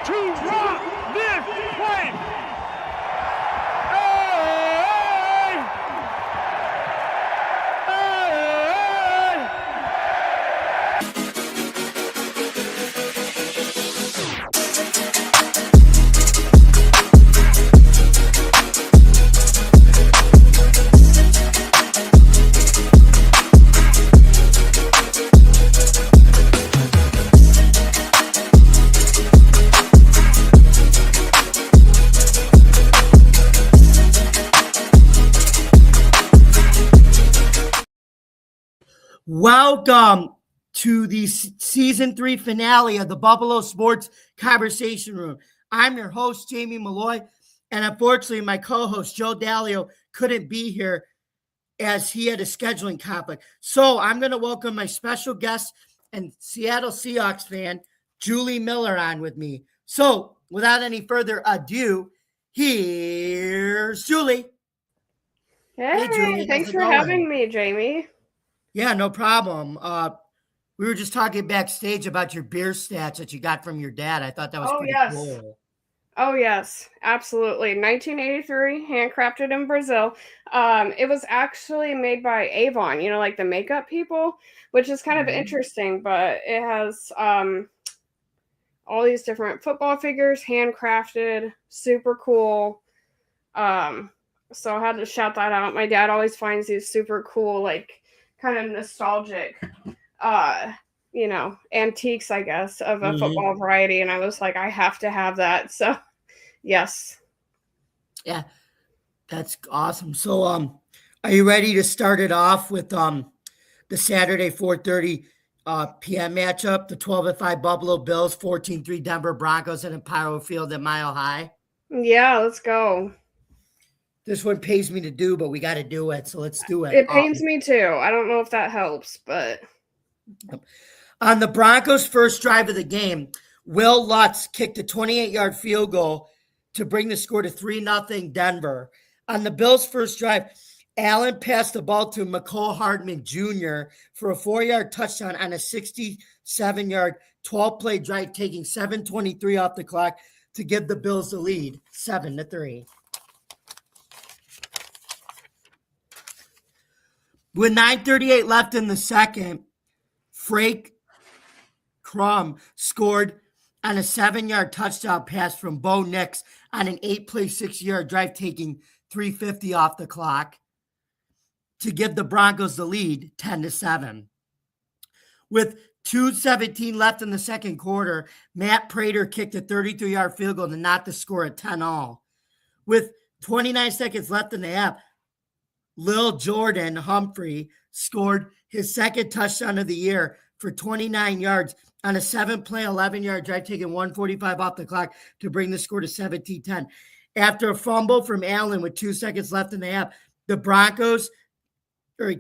to rock this place. Welcome to the season 3 finale of the Buffalo Sports Conversation Room. I'm your host, Jamie Malloy, and unfortunately, my co-host, Joe Dalio, couldn't be here as he had a scheduling conflict. So I'm going to welcome my special guest and Seattle Seahawks fan, Julie Miller, on with me. So without any further ado, here's Julie. Hey, Julie, thanks for having me, Jamie. Yeah, no problem. We were just talking backstage about your beer stats that you got from your dad. I thought that was pretty cool. Oh, yes, absolutely. 1983, handcrafted in Brazil. It was actually made by Avon, like the makeup people, which is kind of interesting, but it has all these different football figures, handcrafted, super cool. So I had to shout that out. My dad always finds these super cool, like, kind of nostalgic, antiques, I guess, of a football variety. And I was like, I have to have that. So, yes. Yeah, that's awesome. So, are you ready to start it off with the Saturday 4:30 p.m. matchup, the 12-5 Buffalo Bills, 14-3 Denver Broncos at Empire Field at Mile High? Yeah, let's go. This one pays me to do, but we got to do it, so let's do it. It pains me too. I don't know if that helps, but... On the Broncos' first drive of the game, Will Lutz kicked a 28-yard field goal to bring the score to 3-0 Denver. On the Bills' first drive, Allen passed the ball to McCole Hardman Jr. for a 4-yard touchdown on a 67-yard, 12-play drive, taking 7:23 off the clock to give the Bills the lead, 7-3. With 9:38 left in the second, Frank Crum scored on a 7-yard touchdown pass from Bo Nix on an 8-play, 6-yard drive, taking 3:50 off the clock to give the Broncos the lead, 10-7. With 2:17 left in the second quarter, Matt Prater kicked a 33-yard field goal to knot the score at 10-all. With 29 seconds left in the half, Lil Jordan Humphrey scored his second touchdown of the year for 29 yards on a 7-play, 11-yard drive, taking 1:45 off the clock to bring the score to 17-10. After a fumble from Allen with 2 seconds left in the half, it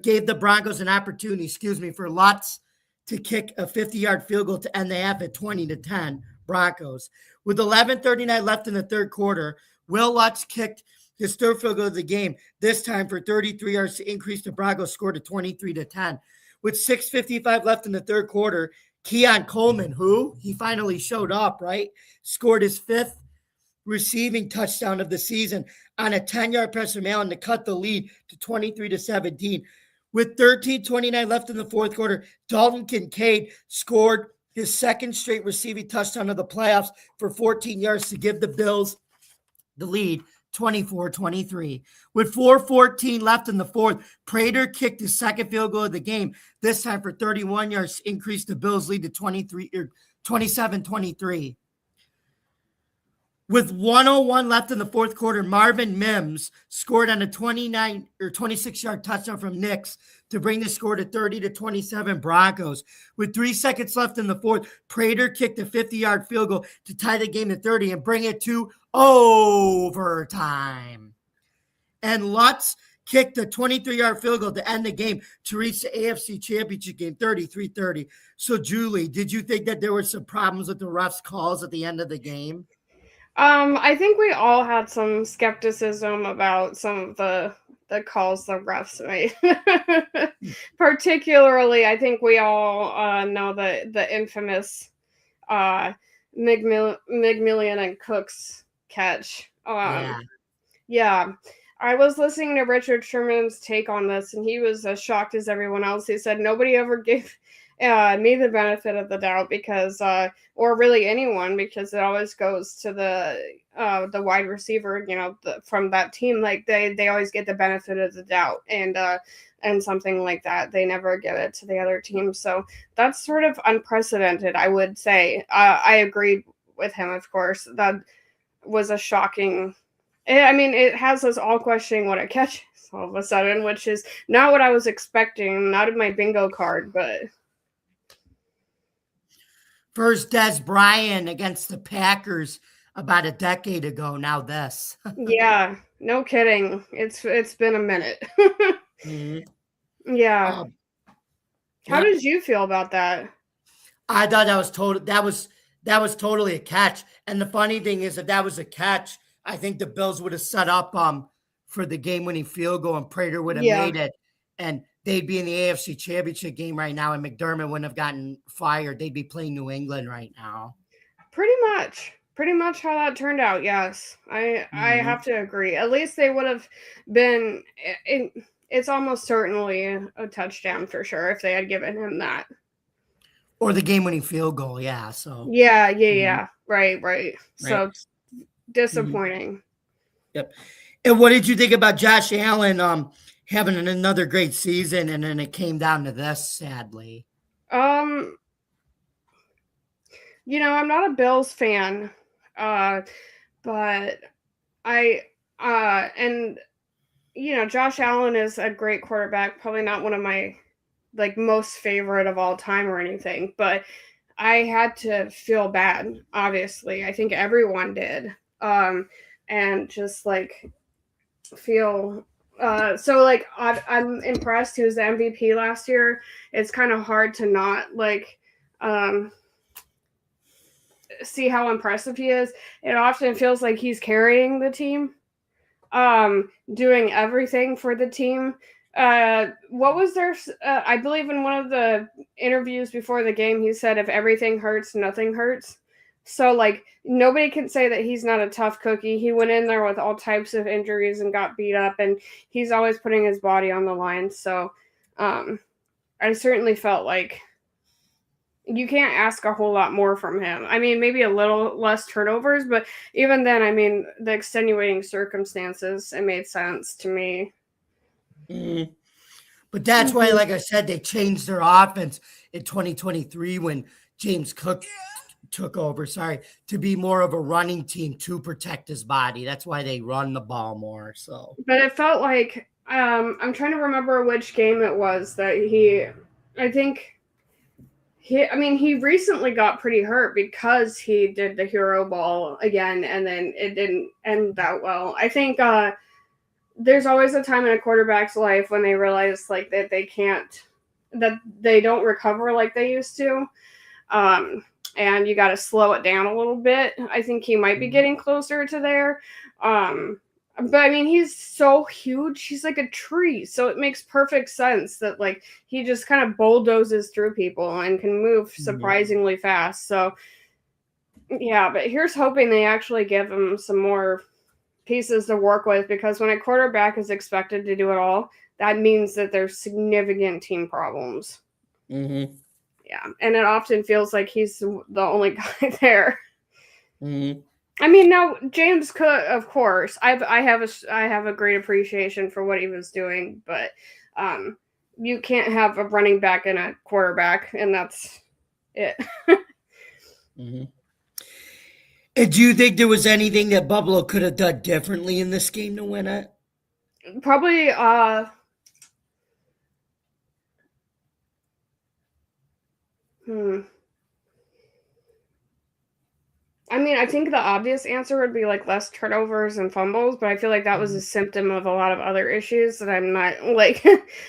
gave the Broncos an opportunity, for Lutz to kick a 50-yard field goal to end the half at 20-10 Broncos. With 11:39 left in the third quarter, Will Lutz kicked his third field goal of the game, this time for 33 yards to increase the Broncos score to 23-10. With 6:55 left in the third quarter, Keon Coleman, he finally showed up, right? Scored his 5th receiving touchdown of the season on a 10-yard pass from Allen to cut the lead to 23-17. With 13:29 left in the fourth quarter, Dalton Kincaid scored his second straight receiving touchdown of the playoffs for 14 yards to give the Bills the lead, 24-23. With 4:14 left in the fourth, Prater kicked his second field goal of the game, this time for 31 yards, to increase the Bills' lead to 27-23. With 1:01 left in the fourth quarter, Marvin Mims scored on a 26-yard touchdown from Nix to bring the score to 30-27 Broncos. With 3 seconds left in the fourth, Prater kicked a 50-yard field goal to tie the game to 30 and bring it to overtime. And Lutz kicked a 23-yard field goal to end the game to reach the AFC Championship game, 33-30. So, Julie, did you think that there were some problems with the refs' calls at the end of the game? I think we all had some skepticism about some of the calls the refs made. Particularly, I think we all know the infamous McMillian and Cook's catch. Yeah. Yeah. I was listening to Richard Sherman's take on this, and he was as shocked as everyone else. He said nobody ever gave me the benefit of the doubt because, or really anyone, because it always goes to the wide receiver, from that team. Like they always get the benefit of the doubt, and something like that, they never give it to the other team. So that's sort of unprecedented, I would say. I agreed with him, of course. That was a shocking. I mean, it has us all questioning what a catch is all of a sudden, which is not what I was expecting, not in my bingo card, but. First Des Bryant against the Packers about a decade ago. Now this. Yeah, no kidding. It's been a minute. Yeah. How did you feel about that? I thought that was totally a catch. And the funny thing is, if that was a catch, I think the Bills would have set up for the game-winning field goal, and Prater would have made it, and they'd be in the AFC Championship game right now, and McDermott wouldn't have gotten fired. They'd be playing New England right now. Pretty much how that turned out. Yes, I have to agree. At least they would have been. It's almost certainly a touchdown for sure if they had given him that. Or the game-winning field goal, yeah. So yeah. Right. So disappointing. Yep. And what did you think about Josh Allen having another great season, and then it came down to this, sadly? I'm not a Bills fan, but Josh Allen is a great quarterback, probably not one of my most favorite of all time or anything, but I had to feel bad, obviously. I think everyone did. And just feel I'm impressed. He was the MVP last year. It's kind of hard to not see how impressive he is. It often feels like he's carrying the team, doing everything for the team. What was there? I believe in one of the interviews before the game, he said, if everything hurts, nothing hurts. So nobody can say that he's not a tough cookie. He went in there with all types of injuries and got beat up, and he's always putting his body on the line. So I certainly felt like you can't ask a whole lot more from him. I mean, maybe a little less turnovers, but even then, I mean, the extenuating circumstances, it made sense to me. But that's why, like I said, they changed their offense in 2023 when James Cook took over, to be more of a running team to protect his body. That's why they run the ball more. So, but it felt like I'm trying to remember which game it was that he recently got pretty hurt because he did the hero ball again, and then it didn't end that well. I think there's always a time in a quarterback's life when they realize that they don't recover like they used to. And you got to slow it down a little bit. I think he might be getting closer to there. But I mean, he's so huge. He's like a tree. So it makes perfect sense that he just kind of bulldozes through people and can move surprisingly fast. So yeah, but here's hoping they actually give him some more pieces to work with, because when a quarterback is expected to do it all, that means that there's significant team problems. Yeah, and it often feels like he's the only guy there. I mean, now James Cook, of course, I have a great appreciation for what he was doing, but you can't have a running back and a quarterback, and that's it. And do you think there was anything that Buffalo could have done differently in this game to win it? Probably. I mean, I think the obvious answer would be less turnovers and fumbles, but I feel like that was a symptom of a lot of other issues that I'm not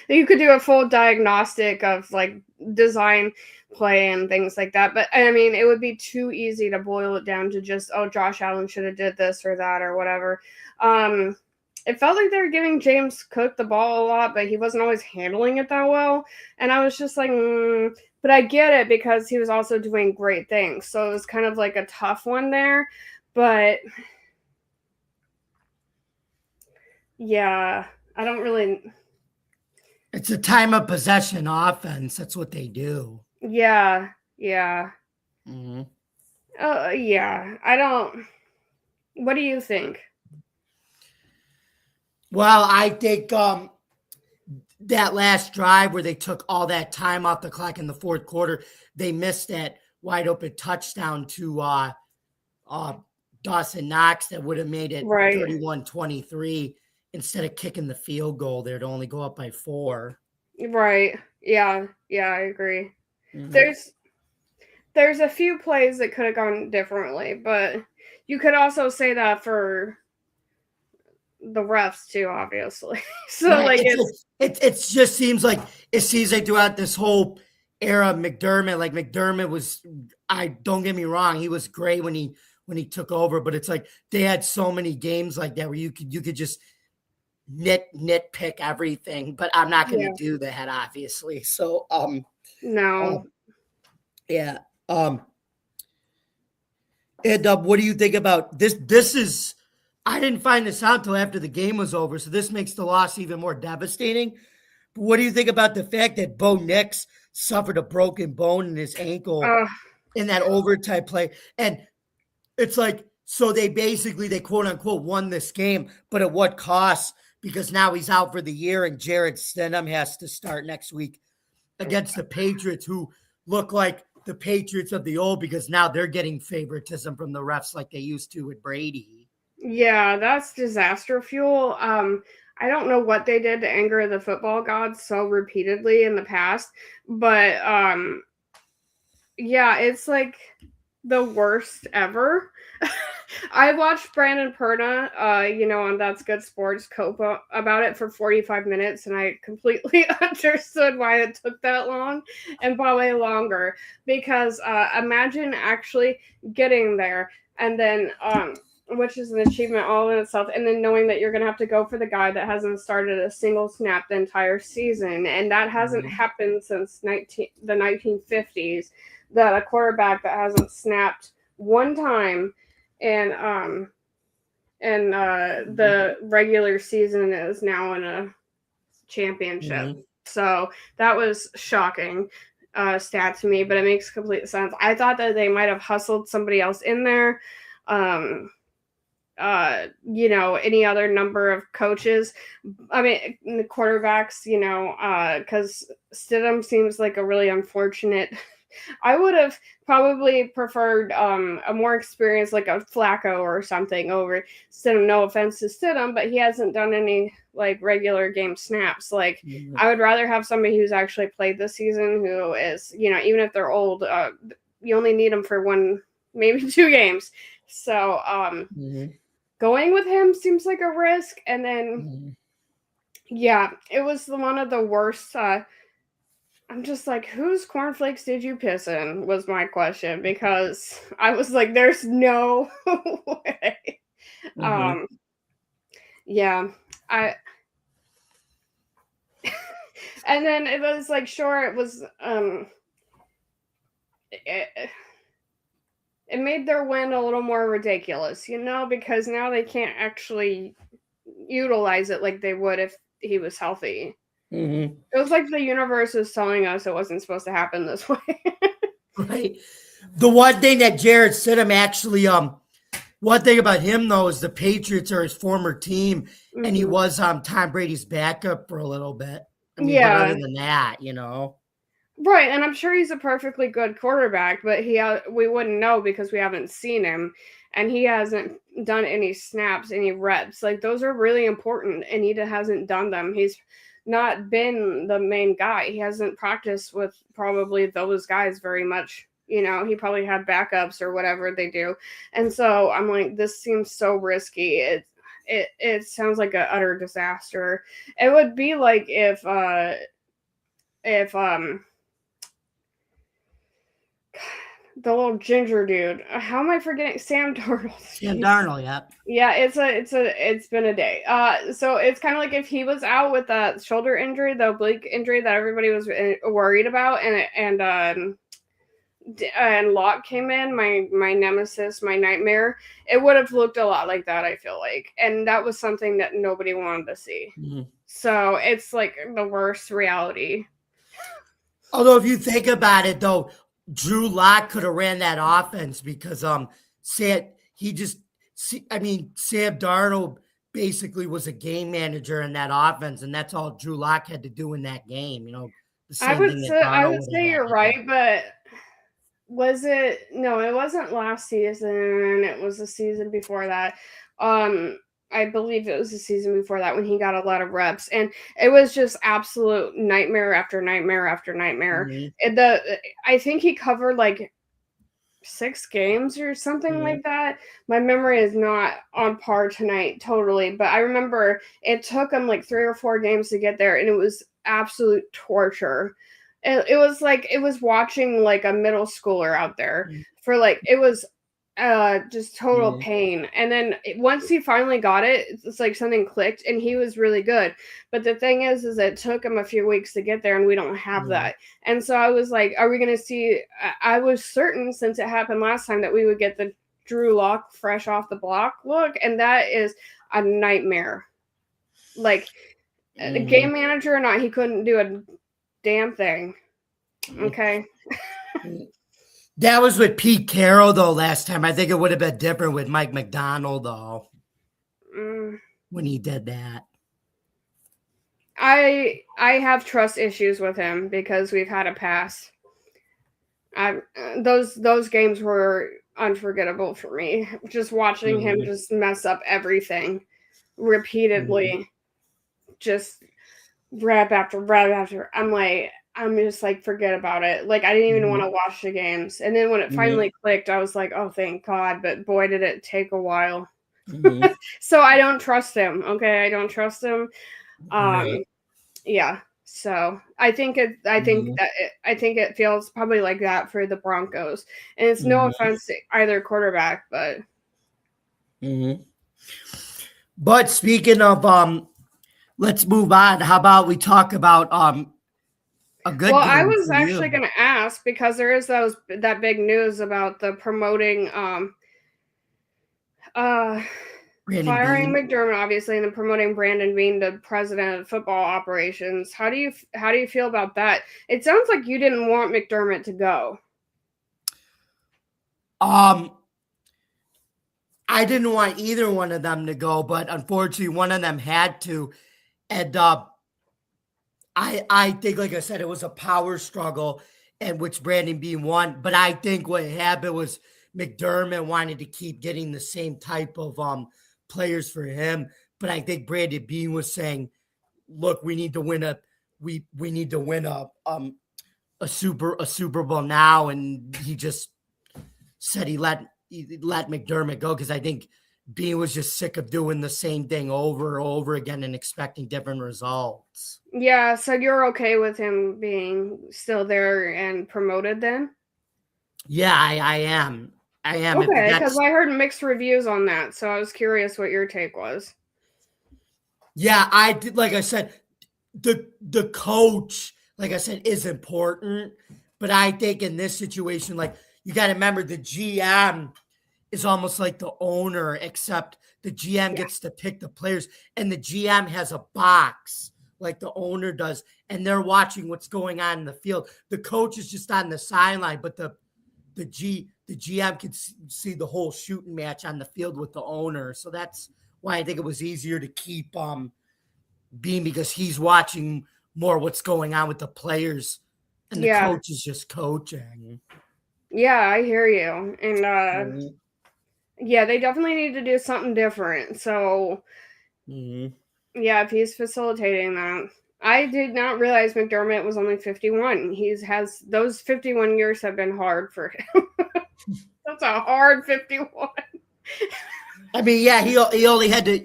you could do a full diagnostic of design play and things like that. But I mean, it would be too easy to boil it down to just, Josh Allen should have did this or that or whatever. It felt like they were giving James Cook the ball a lot, but he wasn't always handling it that well. And I was just But I get it because he was also doing great things. So it was kind of like a tough one there. But yeah, I don't really. It's a time of possession offense. That's what they do. Yeah. Yeah. Mm-hmm. Yeah. I don't. What do you think? Well, I think that last drive where they took all that time off the clock in the fourth quarter, they missed that wide open touchdown to Dawson Knox that would have made it Right. 31-23 instead of kicking the field goal there to only go up by 4. Right. Yeah. Yeah, I agree. Mm-hmm. There's a few plays that could have gone differently, but you could also say that for the refs too, obviously. So right. like It just seems like throughout this whole era of McDermott, like McDermott was, I don't get me wrong, he was great when he took over, but it's like they had so many games like that where you could just nitpick everything, but I'm not going to do that, obviously. So no. Yeah. And what do you think about this? This is, I didn't find this out till after the game was over, so this makes the loss even more devastating. But what do you think about the fact that Bo Nix suffered a broken bone in his ankle in that overtime play? And it's like, so they quote unquote won this game, but at what cost? Because now he's out for the year and Jared Stidham has to start next week against the Patriots, who look like the Patriots of the old, because now they're getting favoritism from the refs like they used to with Brady. Yeah, that's disaster fuel. I don't know what they did to anger the football gods so repeatedly in the past, but yeah, it's like the worst ever. I watched Brandon Perna, on That's Good Sports Copa about it for 45 minutes, and I completely understood why it took that long and probably longer. Because imagine actually getting there and then, which is an achievement all in itself, and then knowing that you're going to have to go for the guy that hasn't started a single snap the entire season, and that hasn't happened since the 1950s. That a quarterback that hasn't snapped one time and the regular season is now in a championship. So that was shocking stat to me, but it makes complete sense. I thought that they might have hustled somebody else in there. Any other number of coaches. I mean, the quarterbacks, because Stidham seems like a really unfortunate. I would have probably preferred a more experienced, like a Flacco or something over Stidham. No offense to Stidham, but he hasn't done any like regular game snaps. Like I would rather have somebody who's actually played this season, who is, even if they're old, you only need them for 1, maybe 2 games. So going with him seems like a risk. And then, yeah, it was one of the worst. I'm just like, whose cornflakes did you piss in? Was my question, because I was like, there's no way. Yeah, and then it was like, sure, it was, it made their win a little more ridiculous, because now they can't actually utilize it like they would if he was healthy. It was like the universe was telling us it wasn't supposed to happen this way. Right. The one thing that Jared Stidham actually, one thing about him though is the Patriots are his former team, and he was Tom Brady's backup for a little bit. I mean, but other than that, Right, and I'm sure he's a perfectly good quarterback, but we wouldn't know because we haven't seen him, and he hasn't done any snaps, any reps. Like, those are really important, and he hasn't done them. He's not been the main guy. He hasn't practiced with probably those guys very much. He probably had backups or whatever they do. And so I'm like, this seems so risky. It sounds like an utter disaster. It would be like if the little ginger dude. How am I forgetting Sam Darnold? Sam Darnold, yeah. Yeah, it's been a day. So it's kind of like if he was out with that shoulder injury, the oblique injury that everybody was worried about, and Locke came in, my nemesis, my nightmare, it would have looked a lot like that, I feel like. And that was something that nobody wanted to see. Mm-hmm. So it's like the worst reality. Although if you think about it, though, Drew Lock could have ran that offense because Sam Darnold basically was a game manager in that offense, and that's all Drew Lock had to do in that game. You know, I would say you're right, but was it? No, it wasn't last season. It was the season before that. I believe it was the season before that when he got a lot of reps, and it was just absolute nightmare after nightmare after nightmare. Mm-hmm. I think he covered like 6 games or something like that. My memory is not on par tonight totally, but I remember it took him like 3 or 4 games to get there, and it was absolute torture. It was like it was watching like a middle schooler out there for like it was just total pain. And then once he finally got it, it's like something clicked and he was really good. But the thing is it took him a few weeks to get there and we don't have that. And so I was like, are we going to see, I was certain since it happened last time that we would get the Drew Lock fresh off the block look. And that is a nightmare. Like a game manager or not, he couldn't do a damn thing. Okay. That was with Pete Carroll, though, last time. I think it would have been different with Mike McDonald, though, when he did that. I have trust issues with him because we've had a past. Those games were unforgettable for me. Just watching him just mess up everything repeatedly, just rep after rep after. I'm just like, forget about it. Like, I didn't even want to watch the games. And then when it finally clicked, I was like, oh, thank God. But boy, did it take a while. So I don't trust him. Okay. I don't trust him. Yeah. So I think it feels probably like that for the Broncos. And it's no offense to either quarterback, but. But speaking of, let's move on. How about we talk about, I was actually going to ask because there is that big news about the promoting firing McDermott, obviously, and then promoting Brandon Beane to president of football operations. How do you feel about that? It sounds like you didn't want McDermott to go. I didn't want either one of them to go, but unfortunately, one of them had to. And I think, like I said, it was a power struggle, and which Brandon Beane won. But I think what happened was McDermott wanted to keep getting the same type of players for him. But I think Brandon Beane was saying, "Look, we need to win a Super Bowl now," and he just said he let McDermott go because I think Beane was just sick of doing the same thing over and over again and expecting different results. Yeah, so you're okay with him being still there and promoted then? Yeah, I am. Okay, because I heard mixed reviews on that, so I was curious what your take was. Yeah, I did. Like I said, the coach, like I said, is important, but I think in this situation, like you got to remember, the GM is almost like the owner, except the GM gets to pick the players, and the GM has a box like the owner does, and they're watching what's going on in the field. The coach is just on the sideline, but the GM can see the whole shooting match on the field with the owner. So that's why I think it was easier to keep Beane, because he's watching more what's going on with the players, and the coach is just coaching. Yeah, I hear you. And yeah, they definitely need to do something different. So yeah, if he's facilitating that. I did not realize McDermott was only 51. Those 51 years have been hard for him. That's a hard 51. I mean, yeah, he only had to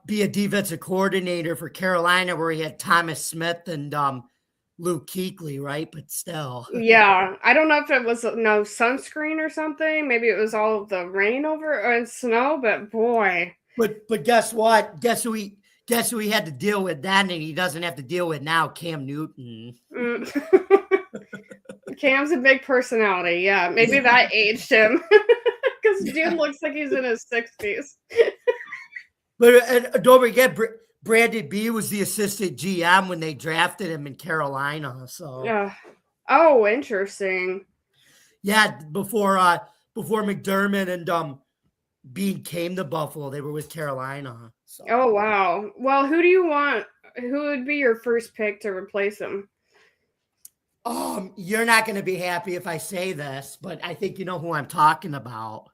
be a defensive coordinator for Carolina, where he had Thomas Smith and Luke Kuechly, right? But still. Yeah, I don't know if it was no sunscreen or something. Maybe it was all of the rain over or snow, but boy. But guess what? Guess who he had to deal with then, and he doesn't have to deal with now? Cam Newton. Cam's a big personality. Yeah, maybe that aged him because dude looks like he's in his 60s. But don't forget, Brandon B was the assistant GM when they drafted him in Carolina. So Yeah. Oh, interesting. yeah, before McDermott and Beane came to Buffalo, they were with Carolina. So. Oh wow. Well, who do you want? Who would be your first pick to replace him? You're not going to be happy if I say this, but I think you know who I'm talking about.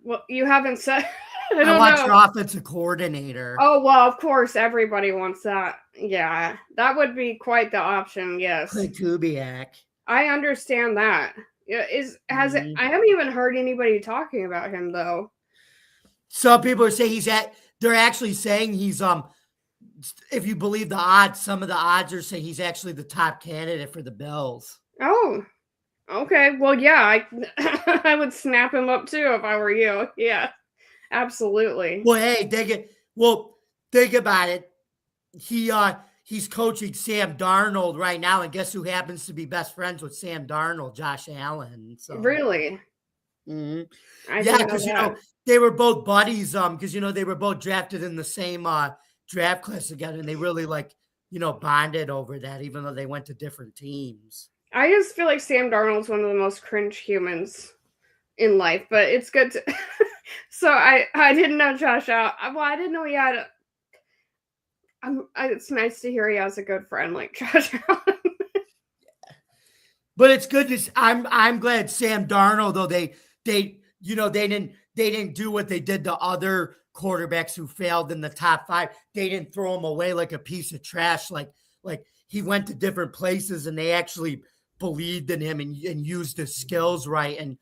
Well, you haven't said. I want your offensive coordinator. Oh, well, of course, everybody wants that. Yeah, that would be quite the option, yes. Clay Kubiak. I understand that. Yeah, I haven't even heard anybody talking about him, though. Some people are saying they're actually saying he's, if you believe the odds, some of the odds are saying he's actually the top candidate for the Bills. Oh, okay. Well, yeah, I would snap him up too if I were you. Yeah. Absolutely. Well, hey, think about it. He's coaching Sam Darnold right now, and guess who happens to be best friends with Sam Darnold? Josh Allen. So really, yeah, because they were both buddies. Because they were both drafted in the same draft class together, and they really bonded over that, even though they went to different teams. I just feel like Sam Darnold's one of the most cringe humans in life, but it's good to. So I didn't know Josh Allen. Well, I didn't know he had. It's nice to hear he has a good friend like Josh Allen. But it's good to. I'm glad Sam Darnold, though they didn't do what they did to other quarterbacks who failed in the top 5. They didn't throw him away like a piece of trash. Like he went to different places and they actually believed in him and used his skills right. And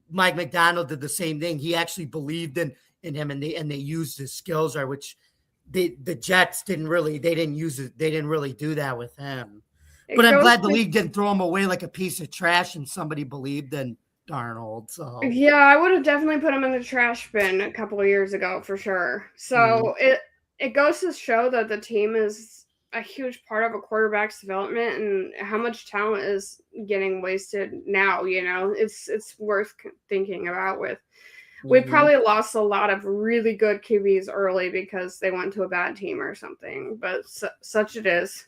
Mike McDonald did the same thing. He actually believed in him and they used his skills right, which the Jets didn't really use it. They didn't really do that with him. But I'm glad the league didn't throw him away like a piece of trash and somebody believed in Darnold. So yeah, I would have definitely put him in the trash bin a couple of years ago for sure. So it goes to show that the team is a huge part of a quarterback's development and how much talent is getting wasted now. It's worth thinking about. We probably lost a lot of really good QBs early because they went to a bad team or something, but such it is.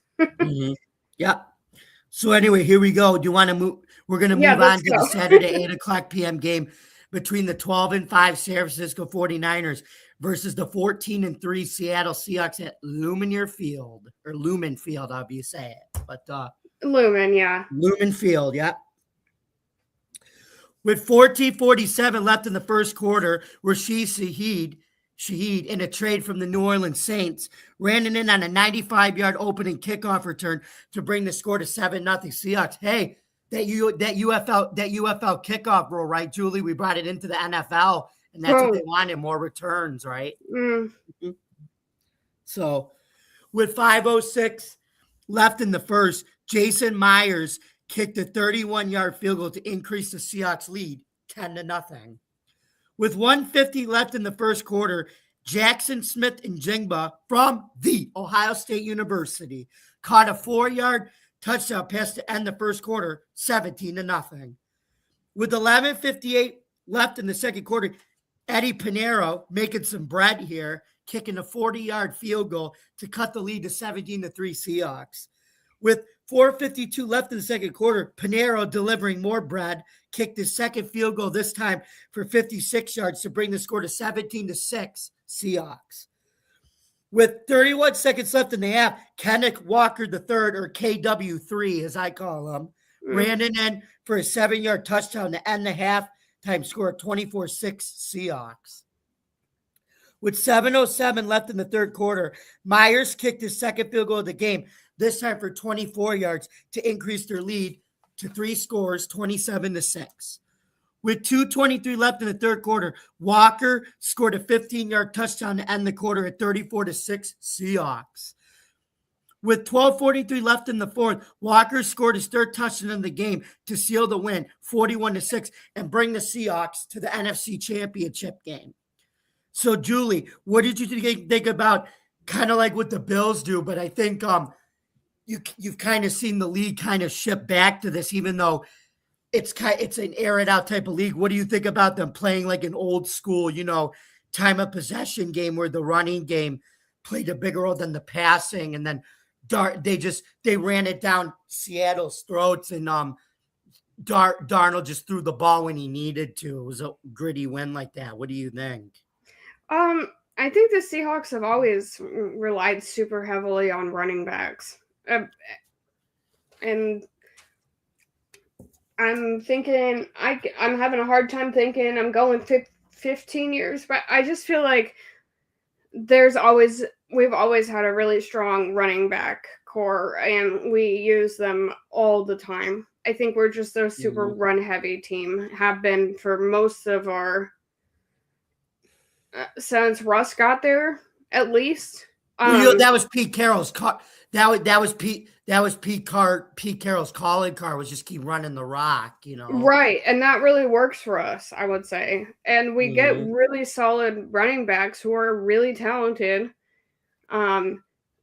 Yeah. So anyway, here we go. Do you want to move? We're going to move on to the Saturday 8:00 p.m. game between the 12-5 San Francisco 49ers versus the 14-3 Seattle Seahawks at Lumen Field, however you say it. But Lumen, yeah. Lumen Field, yeah. With 14:47 left in the first quarter, Rashid Shaheed, in a trade from the New Orleans Saints, ran it in on a 95-yard opening kickoff return to bring the score to 7-0 Seahawks. Hey, that UFL kickoff rule, right, Julie? We brought it into the NFL, and that's what they wanted, more returns, right? Mm-hmm. So, with 5:06 left in the first, Jason Myers kicked a 31-yard field goal to increase the Seahawks lead 10-0. With 1:50 left in the first quarter, Jackson Smith and Jingba from the Ohio State University caught a 4-yard touchdown pass to end the first quarter, 17-0. With 11:58 left in the second quarter, Eddie Pinheiro making some bread here, kicking a 40-yard field goal to cut the lead to 17-3 Seahawks. With 4:52 left in the second quarter, Pinheiro delivering more bread, kicked his second field goal, this time for 56 yards to bring the score to 17-6 Seahawks. With 31 seconds left in the half, Kenneth Walker III, or KW3 as I call him, ran it in for a 7-yard touchdown to end the halftime score of 24-6 Seahawks. With 7:07 left in the third quarter, Myers kicked his second field goal of the game, this time for 24 yards to increase their lead to 3 scores, 27-6. With 2:23 left in the third quarter, Walker scored a 15-yard touchdown to end the quarter at 34-6 Seahawks. With 12:43 left in the fourth, Walker scored his third touchdown in the game to seal the win, 41-6, and bring the Seahawks to the NFC Championship game. So, Julie, what did you think about kind of like what the Bills do? But I think you've kind of seen the league kind of shift back to this, even though it's an air it out type of league. What do you think about them playing like an old school, time of possession game where the running game played a bigger role than the passing, and then they ran it down Seattle's throats, and Darnold just threw the ball when he needed to. It was a gritty win like that. What do you think? I think the Seahawks have always relied super heavily on running backs. And I'm thinking, I'm having a hard time thinking I'm going 15 years, but I just feel like we've always had a really strong running back core, and we use them all the time. I think we're just a super run heavy team, have been for most of our since Russ got there, at least. That was Pete Carroll's car. That was Pete Carroll's calling car, was just keep running the rock, Right, and that really works for us, I would say. And we get really solid running backs who are really talented.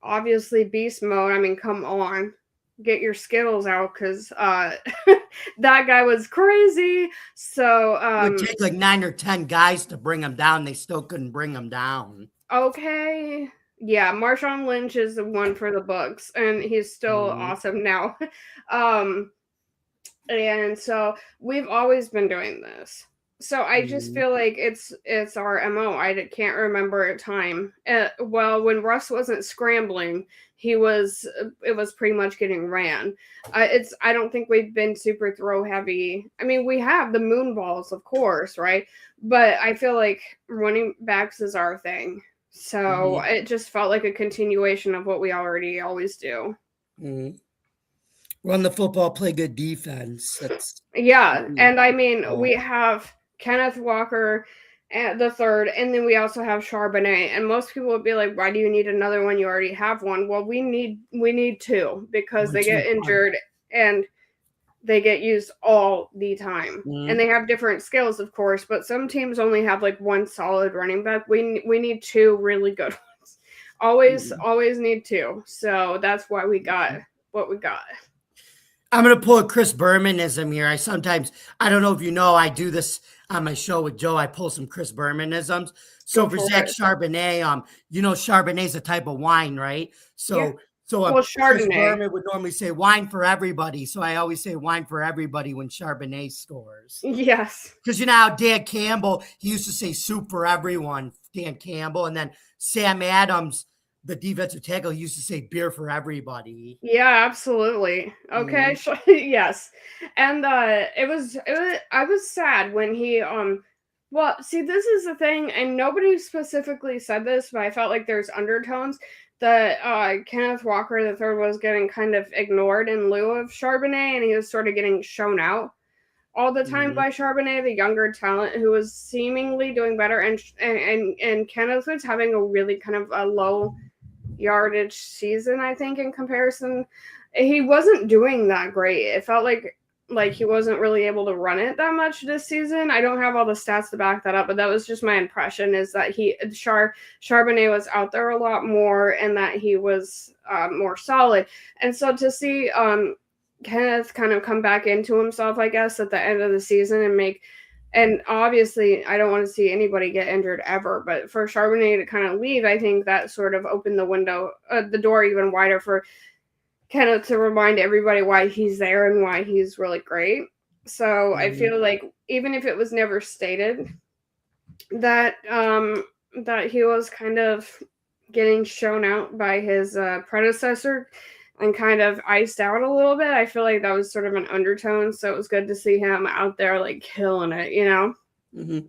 Obviously beast mode. I mean, come on, get your Skittles out, because that guy was crazy. So it would take like 9 or 10 guys to bring him down. They still couldn't bring him down. Okay. Yeah, Marshawn Lynch is the one for the books, and he's still awesome now. And so we've always been doing this. So I just feel like it's our MO. I can't remember a time. When Russ wasn't scrambling, it was pretty much getting ran. I don't think we've been super throw heavy. I mean, we have the moon balls, of course, right? But I feel like running backs is our thing. So it just felt like a continuation of what we already always do. Run the football, play good defense. And I mean, we have Kenneth Walker at the third, and then we also have Charbonnet. And most people would be like, "Why do you need another one? You already have one." Well, we need two, because they get injured and they get used all the time. And they have different skills, of course, but some teams only have like one solid running back. We need two really good ones. Always need two. So that's why we got what we got. I'm going to pull a Chris Bermanism here. I don't know if you know, I do this on my show with Joe. I pull some Chris Bermanisms. So for Zach Charbonnet, Charbonnet's a type of wine, right? So Chris Berman would normally say wine for everybody. So I always say wine for everybody when Charbonnet scores. Yes. Because how Dan Campbell, he used to say soup for everyone, Dan Campbell. And then Sam Adams, the defensive tackle, used to say beer for everybody. Yeah, absolutely. Okay. Yes. And I was sad when he well, see, this is the thing, and nobody specifically said this, but I felt like there's undertones that Kenneth Walker III was getting kind of ignored in lieu of Charbonnet, and he was sort of getting shown out all the time by Charbonnet, the younger talent who was seemingly doing better, and Kenneth was having a really kind of a low yardage season, I think, in comparison. He wasn't doing that great. It felt like he wasn't really able to run it that much this season. I don't have all the stats to back that up, but that was just my impression, is that Charbonnet was out there a lot more, and that he was more solid. And so to see Kenneth kind of come back into himself, I guess, at the end of the season and obviously I don't want to see anybody get injured ever, but for Charbonnet to kind of leave, I think that sort of opened the door even wider for Kenneth to remind everybody why he's there and why he's really great. So I feel like even if it was never stated that that he was kind of getting shown out by his predecessor and kind of iced out a little bit, I feel like that was sort of an undertone. So it was good to see him out there like killing it, And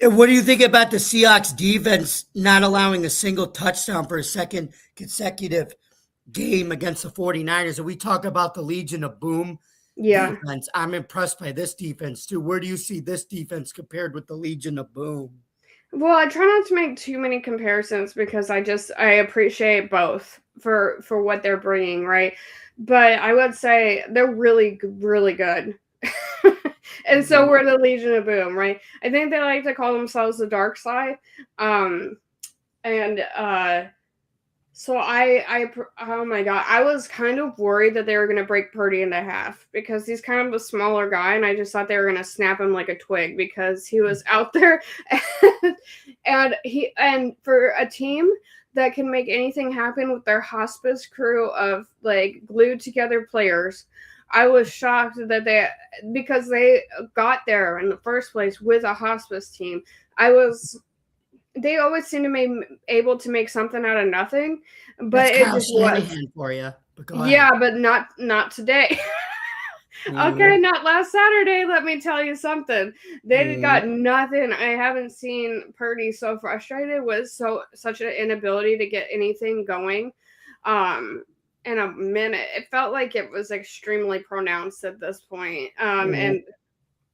what do you think about the Seahawks defense not allowing a single touchdown for a second consecutive game against the 49ers? And we talk about the Legion of Boom defense. I'm impressed by this defense too. Where do you see this defense compared with the Legion of Boom? Well, I try not to make too many comparisons because I appreciate both for what they're bringing, right? But I would say they're really good. And so we're the Legion of Boom, right? I think they like to call themselves the dark side. Um and so oh my god, I was kind of worried that they were gonna break Purdy into half because he's kind of a smaller guy, and I just thought they were gonna snap him like a twig because he was out there, and for a team that can make anything happen with their hospice crew of like glued together players. I was shocked that because they got there in the first place with a hospice team. They always seem to be able to make something out of nothing, but That's it Kyle just was. Shanahan for you. But go Yeah, ahead. but not today. Okay, not last Saturday. Let me tell you something. They got nothing. I haven't seen Purdy so frustrated with such an inability to get anything going. In a minute, it felt like it was extremely pronounced at this point. And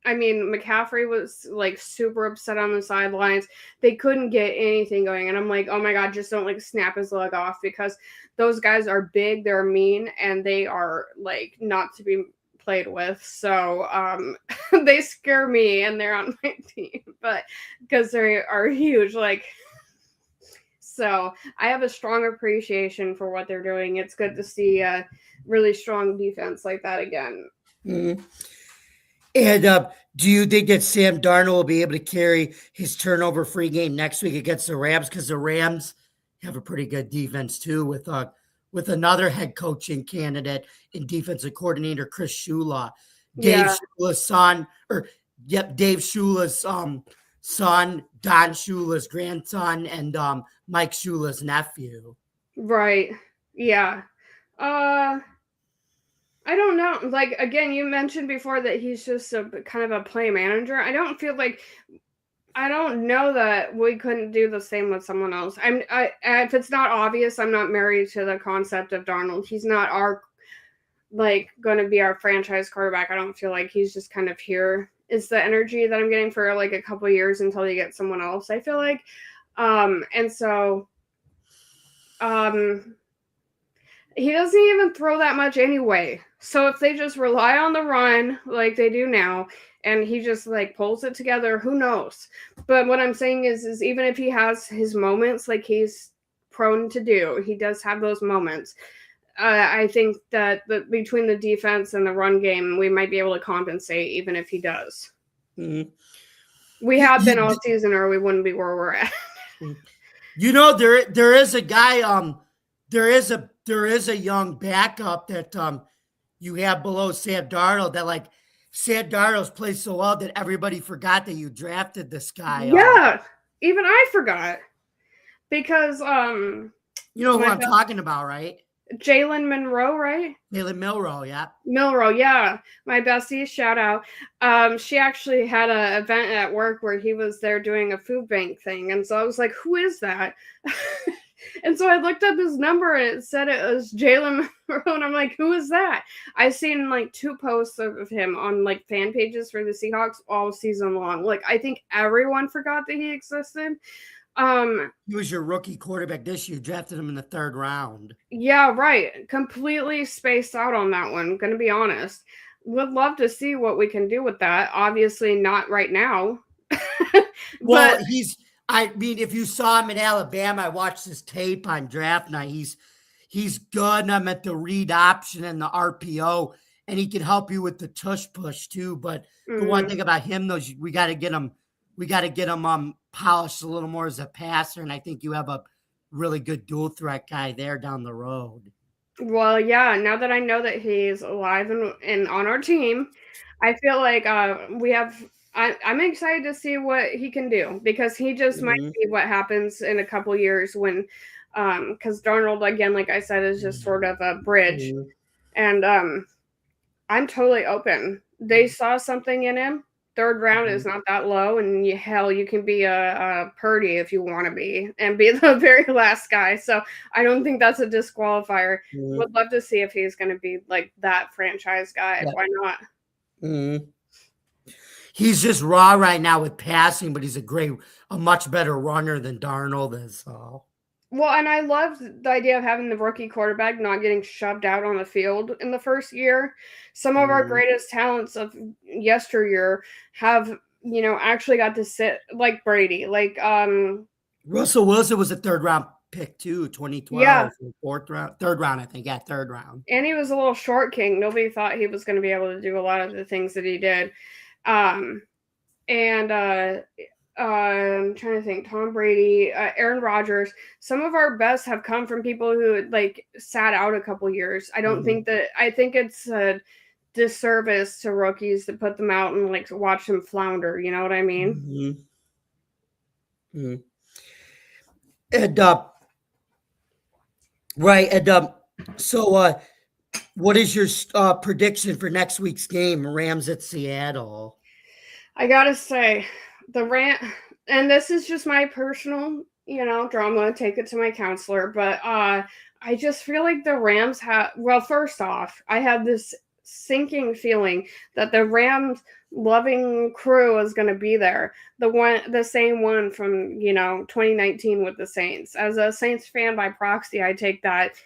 I mean, McCaffrey was like super upset on the sidelines. They couldn't get anything going. And I'm like, oh my God, just don't like snap his leg off because those guys are big, they're mean, and they are like not to be played with. So they scare me and they're on my team, but because they are huge. Like, so I have a strong appreciation for what they're doing. It's good to see a really strong defense like that again. And do you think that Sam Darnold will be able to carry his turnover-free game next week against the Rams? Because the Rams have a pretty good defense too, with another head coaching candidate and defensive coordinator Chris Shula, Dave Shula's son, Dave Shula's son, Don Shula's grandson, and Mike Shula's nephew. Right. Yeah. I don't know. Like, again, you mentioned before that he's just a kind of a play manager. I don't know that we couldn't do the same with someone else. If it's not obvious, I'm not married to the concept of Darnold. He's not going to be our franchise quarterback. I don't feel like he's just kind of here. It's the energy that I'm getting for like a couple of years until you get someone else, I feel like. And so, he doesn't even throw that much anyway. So if they just rely on the run like they do now, and he just like pulls it together, who knows? But what I'm saying is even if he has his moments like he's prone to do, he does have those moments. I think that between the defense and the run game, we might be able to compensate even if he does. We have been all season, or we wouldn't be where we're at. You know, there is a guy, there is a young backup that you have below Sam Darnold that like Sam Darnold's played so well that everybody forgot that you drafted this guy. Yeah, even I forgot because you know who I'm talking about, right? Jalen Monroe, right? Jalen Milroe, yeah. Milroe, yeah. My bestie, shout out. She actually had an event at work where he was there doing a food bank thing. And so I was like, who is that? And so I looked up his number and it said it was Jalen Monroe. And I'm like, who is that? I've seen like 2 posts of him on like fan pages for the Seahawks all season long. Like, I think everyone forgot that he existed. He was your rookie quarterback this year. You drafted him in the 3rd round. Yeah, right. Completely spaced out on that one. Gonna be honest. Would love to see what we can do with that. Obviously not right now. Well, I mean, if you saw him in Alabama, I watched his tape on draft night. He's good. And I'm at the read option and the RPO, and he can help you with the tush push too. But the one thing about him, though, is we got to get him polished a little more as a passer, and I think you have a really good dual threat guy there down the road. Well, yeah, now that I know that he's alive and on our team, I feel like I'm excited to see what he can do because he just might be what happens in a couple years when because Darnold, again, like I said, is just sort of a bridge. And I'm totally open. They saw something in him. 3rd round is not that low, and you can be a Purdy if you want to be and be the very last guy. So I don't think that's a disqualifier. Would love to see if he's going to be like that franchise guy. Why not? he's just raw right now with passing, but he's a much better runner than Darnold is. So. Well, and I love the idea of having the rookie quarterback not getting shoved out on the field in the first year. Some of our greatest talents of yesteryear have, actually got to sit like Brady, like Russell Wilson was a third-round pick too, 2012, yeah, third round, I think. Yeah, third round. and he was a little short king. Nobody thought he was going to be able to do a lot of the things that he did. I'm trying to think. Tom Brady, Aaron Rodgers. Some of our best have come from people who like sat out a couple years. I don't think that. I think it's a disservice to rookies to put them out and like watch them flounder. You know what I mean? And right. And so, what is your prediction for next week's game? Rams at Seattle. I gotta say, and this is just my personal, drama. Take it to my counselor, but I just feel like the Rams have. Well, first off, I have this sinking feeling that the Rams loving crew is going to be there. The same one from 2019 with the Saints. As a Saints fan by proxy, I take that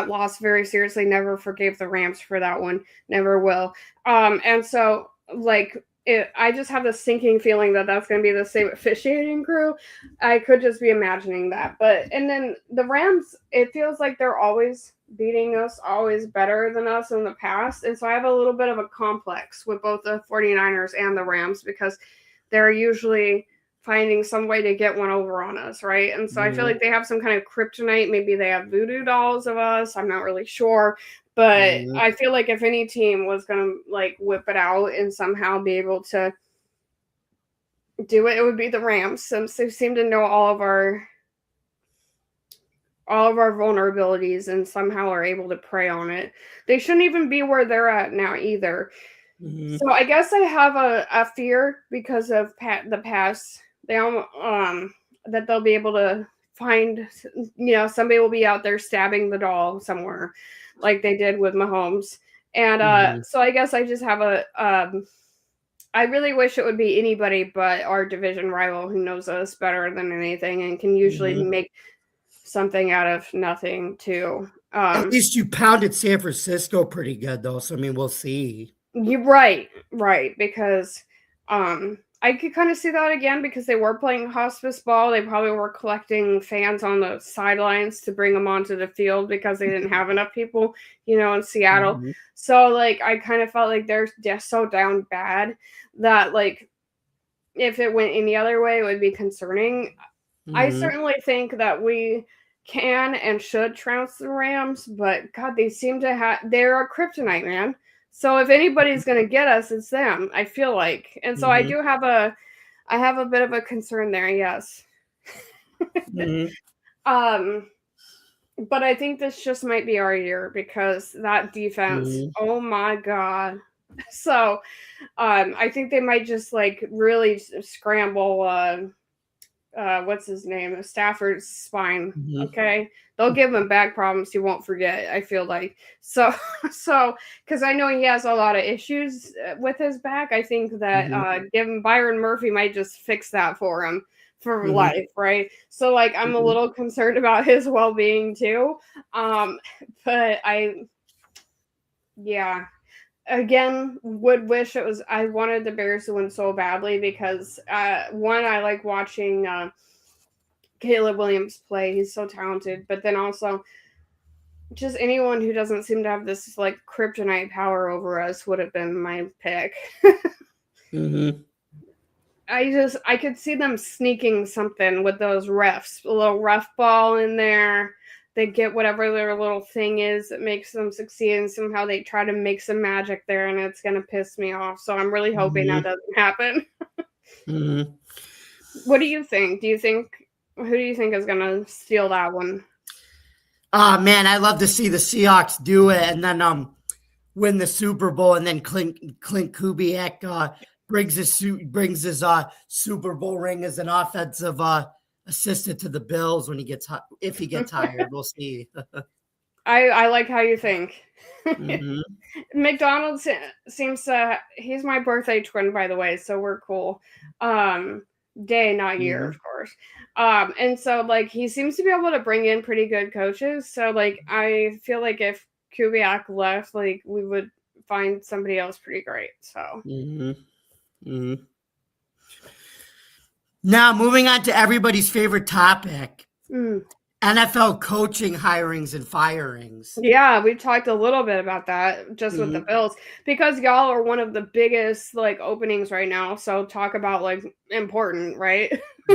loss very seriously. Never forgave the Rams for that one. Never will. And so like. I just have this sinking feeling that that's going to be the same officiating crew. I could just be imagining that. And then the Rams, it feels like they're always beating us, always better than us in the past. And so I have a little bit of a complex with both the 49ers and the Rams because they're usually finding some way to get one over on us, right? And so I feel like they have some kind of kryptonite. Maybe they have voodoo dolls of us. I'm not really sure. But I feel like if any team was going to like whip it out and somehow be able to do it, it would be the Rams. They seem to know all of our vulnerabilities and somehow are able to prey on it. They shouldn't even be where they're at now either. So I guess I have a fear because of the past. That they'll be able to find, somebody will be out there stabbing the doll somewhere like they did with Mahomes. And so I guess I just have I really wish it would be anybody but our division rival who knows us better than anything and can usually make something out of nothing too. At least you pounded San Francisco pretty good though. So, I mean, we'll see. You're right. Because I could kind of see that again because they were playing hospice ball. They probably were collecting fans on the sidelines to bring them onto the field because they didn't have enough people, in Seattle. So, like, I kind of felt like they're just so down bad that, like, if it went any other way, it would be concerning. I certainly think that we can and should trounce the Rams, but, God, they seem to they're a kryptonite, man. So if anybody's going to get us, it's them, I feel like. And so I do have I have a bit of a concern there, yes. But I think this just might be our year because that defense, oh my God. So I think they might just like really scramble what's his name? Stafford's spine. Okay. They'll give him back problems he won't forget, I feel like. So because I know he has a lot of issues with his back. I think that giving Byron Murphy might just fix that for him for life, right? So like I'm a little concerned about his well-being too. But again, would wish it was. I wanted the Bears to win so badly because one, I like watching Caleb Williams play. He's so talented, but then also just anyone who doesn't seem to have this like kryptonite power over us would have been my pick. I could see them sneaking something with those refs, a little ref ball in there. They get whatever their little thing is that makes them succeed, and somehow they try to make some magic there, and it's going to piss me off. So I'm really hoping that doesn't happen. What do you think? Who do you think is going to steal that one? Man, I love to see the Seahawks do it and then win the Super Bowl, and then Clint Kubiak brings his Super Bowl ring as an offensive assistant to the Bills when if he gets hired. We'll see. I like how you think. Mm-hmm. McDonald seems to, he's my birthday twin, by the way, so we're cool. Day, not year, Mm-hmm. of course. And so like he seems to be able to bring in pretty good coaches. So like I feel like if Kubiak left, like we would find somebody else pretty great. So Mm-hmm. Mm-hmm. Now, moving on to everybody's favorite topic, NFL coaching hirings and firings. yeah, we talked a little bit about that just with the Mm-hmm. Bills because y'all are one of the biggest like openings right now. So talk about like important, right?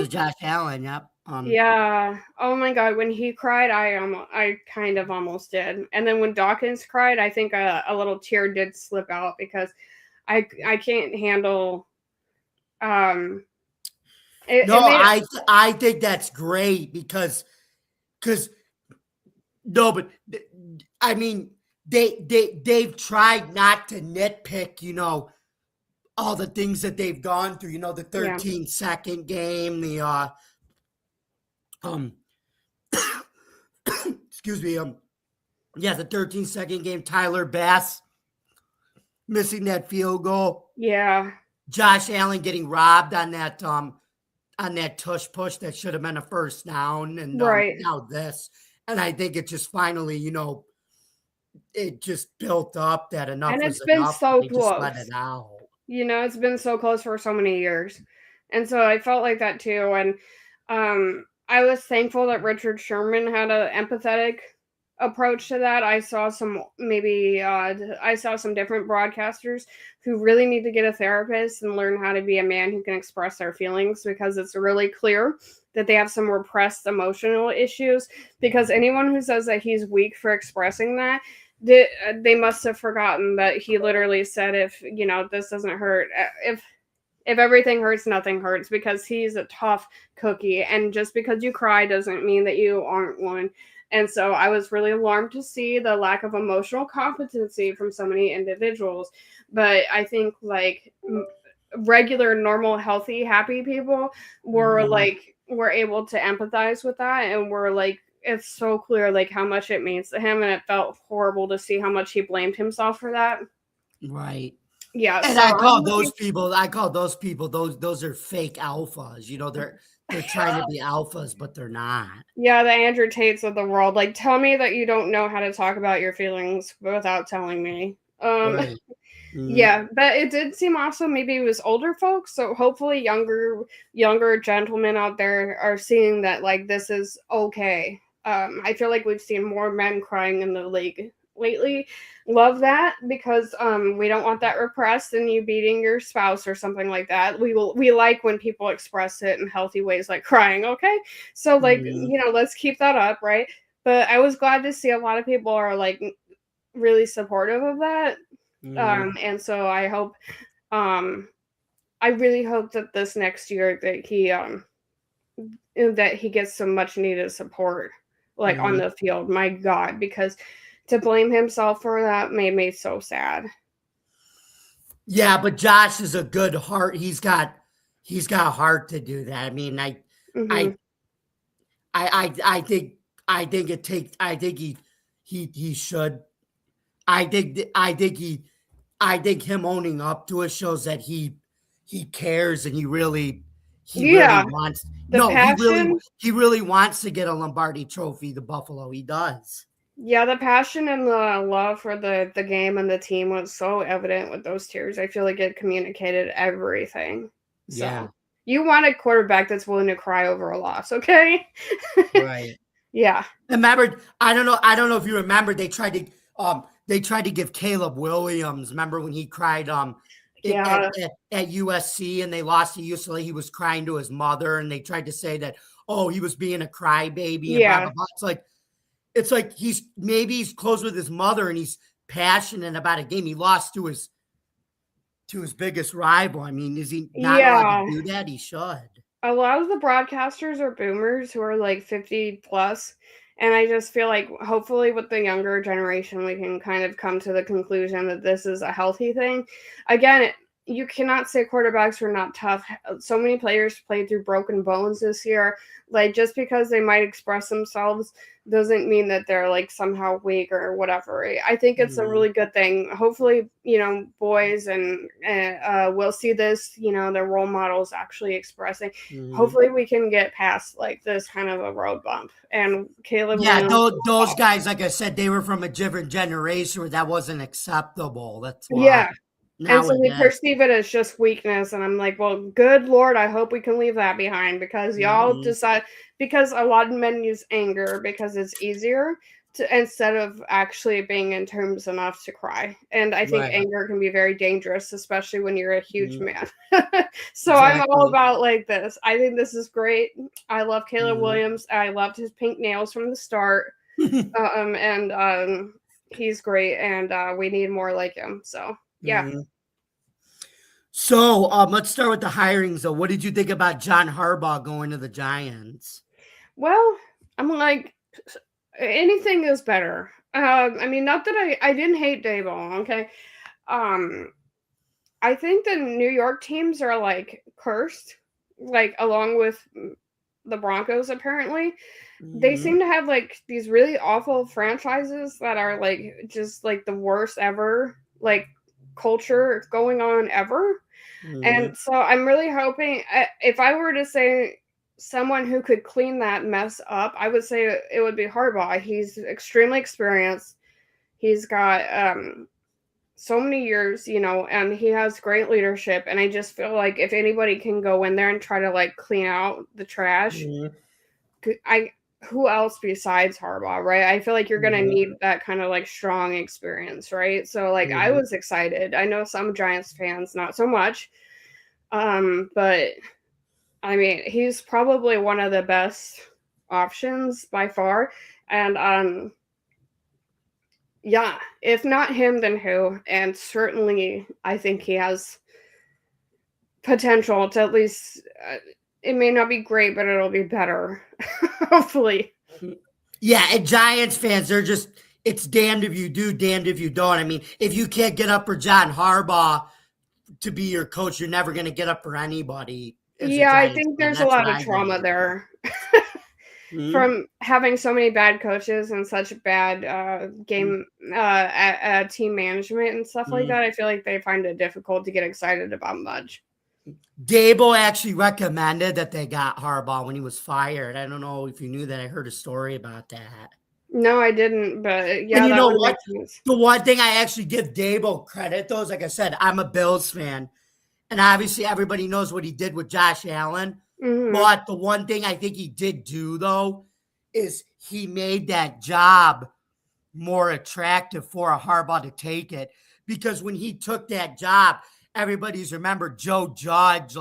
Josh Allen, yep. Yeah. Oh my God. When he cried, I kind of almost did. And then when Dawkins cried, I think a little tear did slip out because I can't handle. It made it. I think that's great because no, but I mean they've tried not to nitpick, all the things that they've gone through, the Yeah. 13-second game, the um excuse me, the 13-second game, Tyler Bass missing that field goal, Yeah. Josh Allen getting robbed on that tush push that should have been a first down, and Right. now this. And I think it just finally, it just built up that enough And was it's been enough. so They just let close. it out. It's been so close for so many years. And so I felt like that too. And I was thankful that Richard Sherman had an empathetic approach to that. I saw some different broadcasters who really need to get a therapist and learn how to be a man who can express their feelings because it's really clear that they have some repressed emotional issues because anyone who says that he's weak for expressing that, they must have forgotten that he literally said, if this doesn't hurt, if everything hurts, nothing hurts, because he's a tough cookie, and just because you cry doesn't mean that you aren't one. And so I was really alarmed to see the lack of emotional competency from so many individuals. But I think like regular, normal, healthy, happy people were were able to empathize with that, and were like, it's so clear like how much it means to him, and it felt horrible to see how much he blamed himself for that. Right. Yeah. And So I call those people, those are fake alphas. They're trying to be alphas, but they're not. Yeah, the Andrew Tates of the world. Like, tell me that you don't know how to talk about your feelings without telling me. Right. Yeah, but it did seem also maybe it was older folks. So hopefully younger gentlemen out there are seeing that like this is okay. I feel like we've seen more men crying in the league lately. Love that because we don't want that repressed and you beating your spouse or something like that. We like when people express it in healthy ways like crying, okay? So like, let's keep that up, right? But I was glad to see a lot of people are like really supportive of that. And so I hope I really hope that this next year that he gets some much needed support like on the field. My God, because to blame himself for that made me so sad. Yeah, but Josh is a good heart. He's got a heart to do that. I mean, I think he should. I think him owning up to it shows that he cares and he really wants. The passion. He really wants to get a Lombardi trophy. The Buffalo, he does. Yeah, the passion and the love for the game and the team was so evident with those tears. I feel like it communicated everything. So, yeah, you want a quarterback that's willing to cry over a loss, okay? Right. Yeah. Remember, I don't know if you remember, they tried to give Caleb Williams. Remember when he cried at USC and they lost to UCLA? He was crying to his mother, and they tried to say that he was being a crybaby and blah blah blah. It's like he's close with his mother and he's passionate about a game. He lost to his biggest rival. I mean, is he not allowed to do that? He should. A lot of the broadcasters are boomers who are like 50 plus. And I just feel like hopefully with the younger generation, we can kind of come to the conclusion that this is a healthy thing. Again, you cannot say quarterbacks are not tough. So many players played through broken bones this year. Like, just because they might express themselves doesn't mean that they're like somehow weak or whatever. I think it's a really good thing. Hopefully, boys and will see this, their role models actually expressing. Hopefully we can get past like this kind of a road bump. And Caleb, those guys, like I said, they were from a different generation where that wasn't acceptable. That's why. Yeah. And so we perceive it as just weakness. And I'm like, well, good Lord, I hope we can leave that behind, because y'all decide, because a lot of men use anger because it's easier to, instead of actually being in terms enough to cry. And I think anger can be very dangerous, especially when you're a huge man. So I'm all about like this. I think this is great. I love Caleb Williams. I loved his pink nails from the start. He's great. And we need more like him. So. Yeah. So let's start with the hirings. So what did you think about John Harbaugh going to the Giants? Well, I'm like, anything is better. I mean, not that I didn't hate Daboll. Okay. I think the New York teams are like cursed, like along with the Broncos. Apparently, they seem to have like these really awful franchises that are like just like the worst ever, like culture going on ever. And so I'm really hoping, if I were to say someone who could clean that mess up, I would say it would be Harbaugh. He's extremely experienced. He's got so many years, and he has great leadership. And I just feel like if anybody can go in there and try to like clean out the trash, who else besides Harbaugh, right? I feel like you're going to need that kind of like strong experience, right? So like I was excited. I know some Giants fans, not so much. But I mean, he's probably one of the best options by far. And yeah, if not him, then who? And certainly I think he has potential to at least it may not be great, but it'll be better. Hopefully. Yeah, and Giants fans, it's damned if you do, damned if you don't. I mean, if you can't get up for John Harbaugh to be your coach, you're never going to get up for anybody. Yeah, I think there's a lot of trauma there from having so many bad coaches and such bad team management and stuff like that. I feel like they find it difficult to get excited about much. Daboll actually recommended that they got Harbaugh when he was fired. I don't know if you knew that. I heard a story about that. No, I didn't, but yeah. And you know what? The one thing I actually give Daboll credit, though, is like I said, I'm a Bills fan. And obviously everybody knows what he did with Josh Allen. But the one thing I think he did do, though, is he made that job more attractive for a Harbaugh to take it. Because when he took that job, everybody's remembered Joe Judge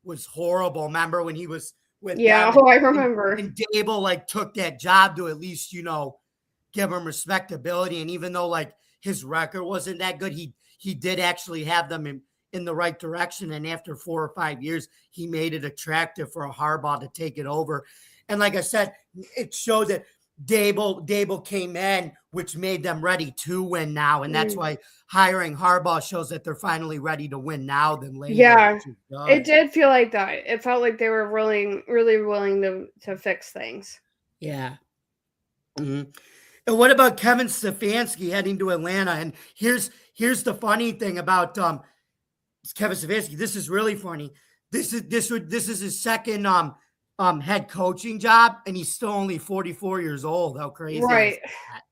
was horrible. Remember when he was with them? I remember. And Daboll took that job to at least, give him respectability. And even though his record wasn't that good, he did actually have them in the right direction. And after 4 or 5 years, he made it attractive for a Harbaugh to take it over. And like I said, it showed that Daboll came in, which made them ready to win now. And that's why hiring Harbaugh shows that they're finally ready to win now than later. Yeah, it did feel like that. It felt like they were really willing to fix things. Yeah. And what about Kevin Stefanski heading to Atlanta? And here's the funny thing about Kevin Stefanski. This is really funny. This is his second head coaching job, and he's still only 44 years old. How crazy right. is that?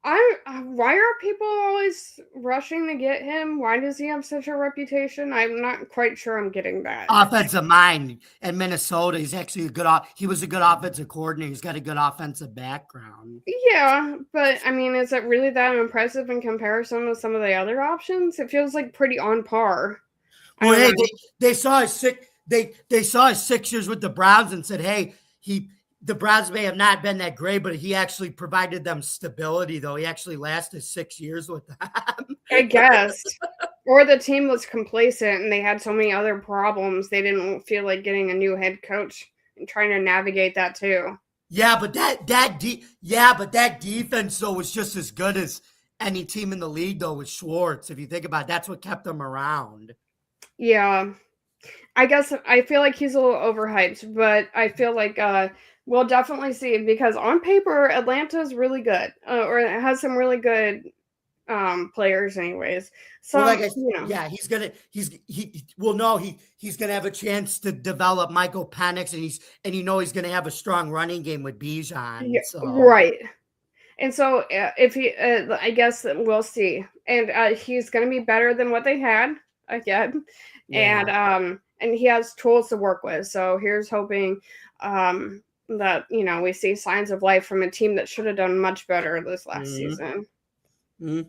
Why are people always rushing to get him? Why does he have such a reputation? I'm not quite sure I'm getting that. Offensive mind in Minnesota. He's actually he was a good offensive coordinator. He's got a good offensive background. Yeah, but I mean, is it really that impressive in comparison to some of the other options? It feels like pretty on par. Well, hey, they saw his they saw his 6 years with the Browns and said, hey, the Browns may have not been that great, but he actually provided them stability, though. He actually lasted 6 years with them. I guess. Or the team was complacent and they had so many other problems. They didn't feel like getting a new head coach and trying to navigate that too. Yeah, but that defense, though, was just as good as any team in the league, though, with Schwartz. If you think about it, that's what kept him around. Yeah. I guess I feel like he's a little overhyped, but I feel like we'll definitely see because on paper Atlanta's really good, or it has some really good players, anyways. So Well, like you know, he's gonna have a chance to develop Michael Penix, and he's gonna have a strong running game with Bijan. yeah, So right. And so if he, I guess we'll see, and he's going to be better than what they had again, yeah. and he has tools to work with. So here's hoping that we see signs of life from a team that should have done much better this last season. Mm-hmm.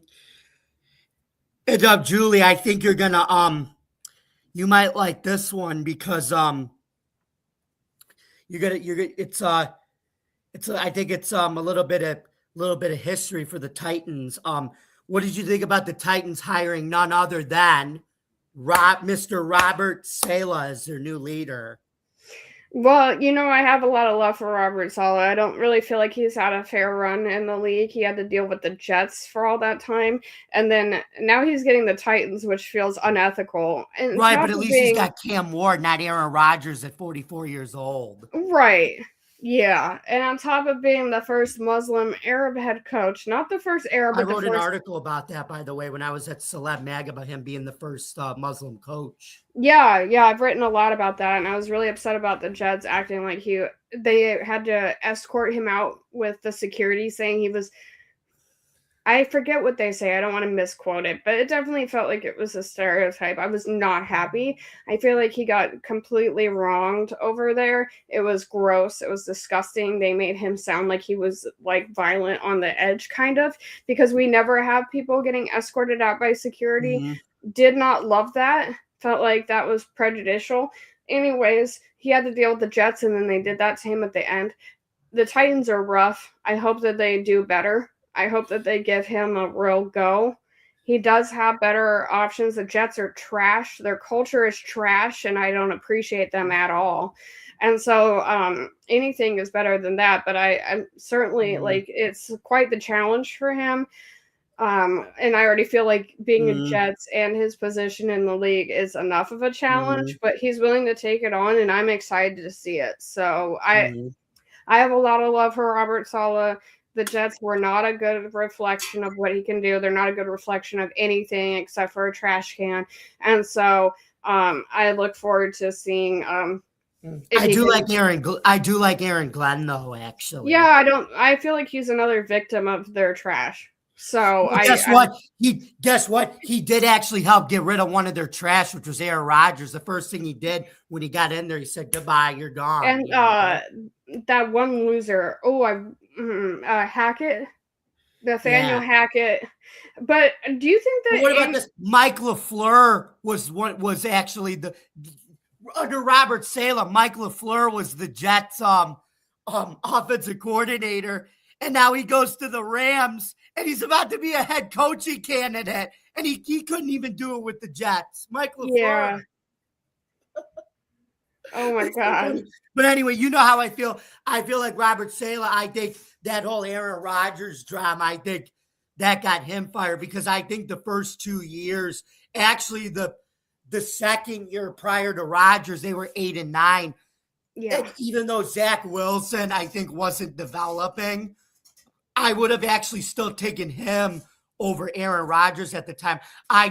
And Julie, I think you're gonna you might like this one because I think it's a little bit of history for the Titans. What did you think about the Titans hiring none other than Mr. Robert Saleh as their new leader? Well, I have a lot of love for Robert Saleh. I don't really feel like he's had a fair run in the league. He had to deal with the Jets for all that time, and then now he's getting the Titans, which feels unethical. And Right, but at least he's got Cam Ward, not Aaron Rodgers at 44 years old. Right. Yeah. And on top of being the first Muslim Arab head coach, not the first Arab, I wrote an article about that, by the way, when I was at Celeb Mag about him being the first Muslim coach. Yeah, I've written a lot about that, and I was really upset about the Jets acting like they had to escort him out with the security saying he was, I forget what they say. I don't want to misquote it, but it definitely felt like it was a stereotype. I was not happy. I feel like he got completely wronged over there. It was gross. It was disgusting. They made him sound like he was like violent on the edge, kind of, because we never have people getting escorted out by security. Mm-hmm. Did not love that. Felt like that was prejudicial. Anyways, he had to deal with the Jets, and then they did that to him at the end. The Titans are rough. I hope that they do better. I hope that they give him a real go. He does have better options. The Jets are trash. Their culture is trash, and I don't appreciate them at all. And so anything is better than that. But I'm certainly like it's quite the challenge for him. And I already feel like being a Jets and his position in the league is enough of a challenge, but he's willing to take it on, and I'm excited to see it. So I have a lot of love for Robert Saleh. The Jets were not a good reflection of what he can do. They're not a good reflection of anything except for a trash can. And so I look forward to seeing I do like Aaron Glenn, though, actually. Yeah, I feel like he's another victim of their trash. So well, guess what? He did actually help get rid of one of their trash, which was Aaron Rodgers. The first thing he did when he got in there, he said, "Goodbye, you're gone." And that one loser, Hackett, Nathaniel Hackett. But do you think that? What about this? Mike LaFleur was actually under Robert Saleh. Mike LaFleur was the Jets offensive coordinator, and now he goes to the Rams. And he's about to be a head coaching candidate, and he couldn't even do it with the Jets. Mike LaFleur. Yeah. Oh my God. But anyway, you know how I feel. I feel like Robert Saleh. I think that whole Aaron Rodgers drama, I think that got him fired because I think the first 2 years, actually the second year prior to Rodgers, they were 8-9. Yeah. And even though Zach Wilson, I think, wasn't developing, I would have actually still taken him over Aaron Rodgers at the time. I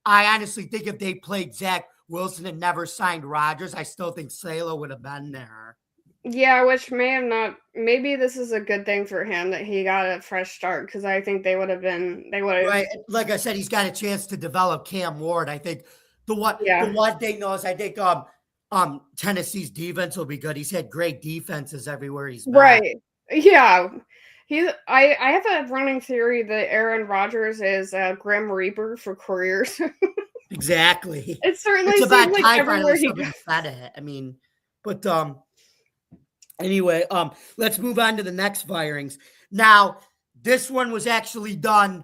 honestly think if they played Zach Wilson and never signed Rodgers, I still think Saleh would have been there. Yeah, which may have not. Maybe this is a good thing for him that he got a fresh start because I think they would have. Right. Like I said, he's got a chance to develop Cam Ward. I think the one thing though is I think Tennessee's defense will be good. He's had great defenses everywhere he's been. Right. Yeah. I have a running theory that Aaron Rodgers is a Grim Reaper for careers. Exactly. It certainly seems like everywhere he goes. I mean, but anyway, let's move on to the next firings. Now, this one was actually done.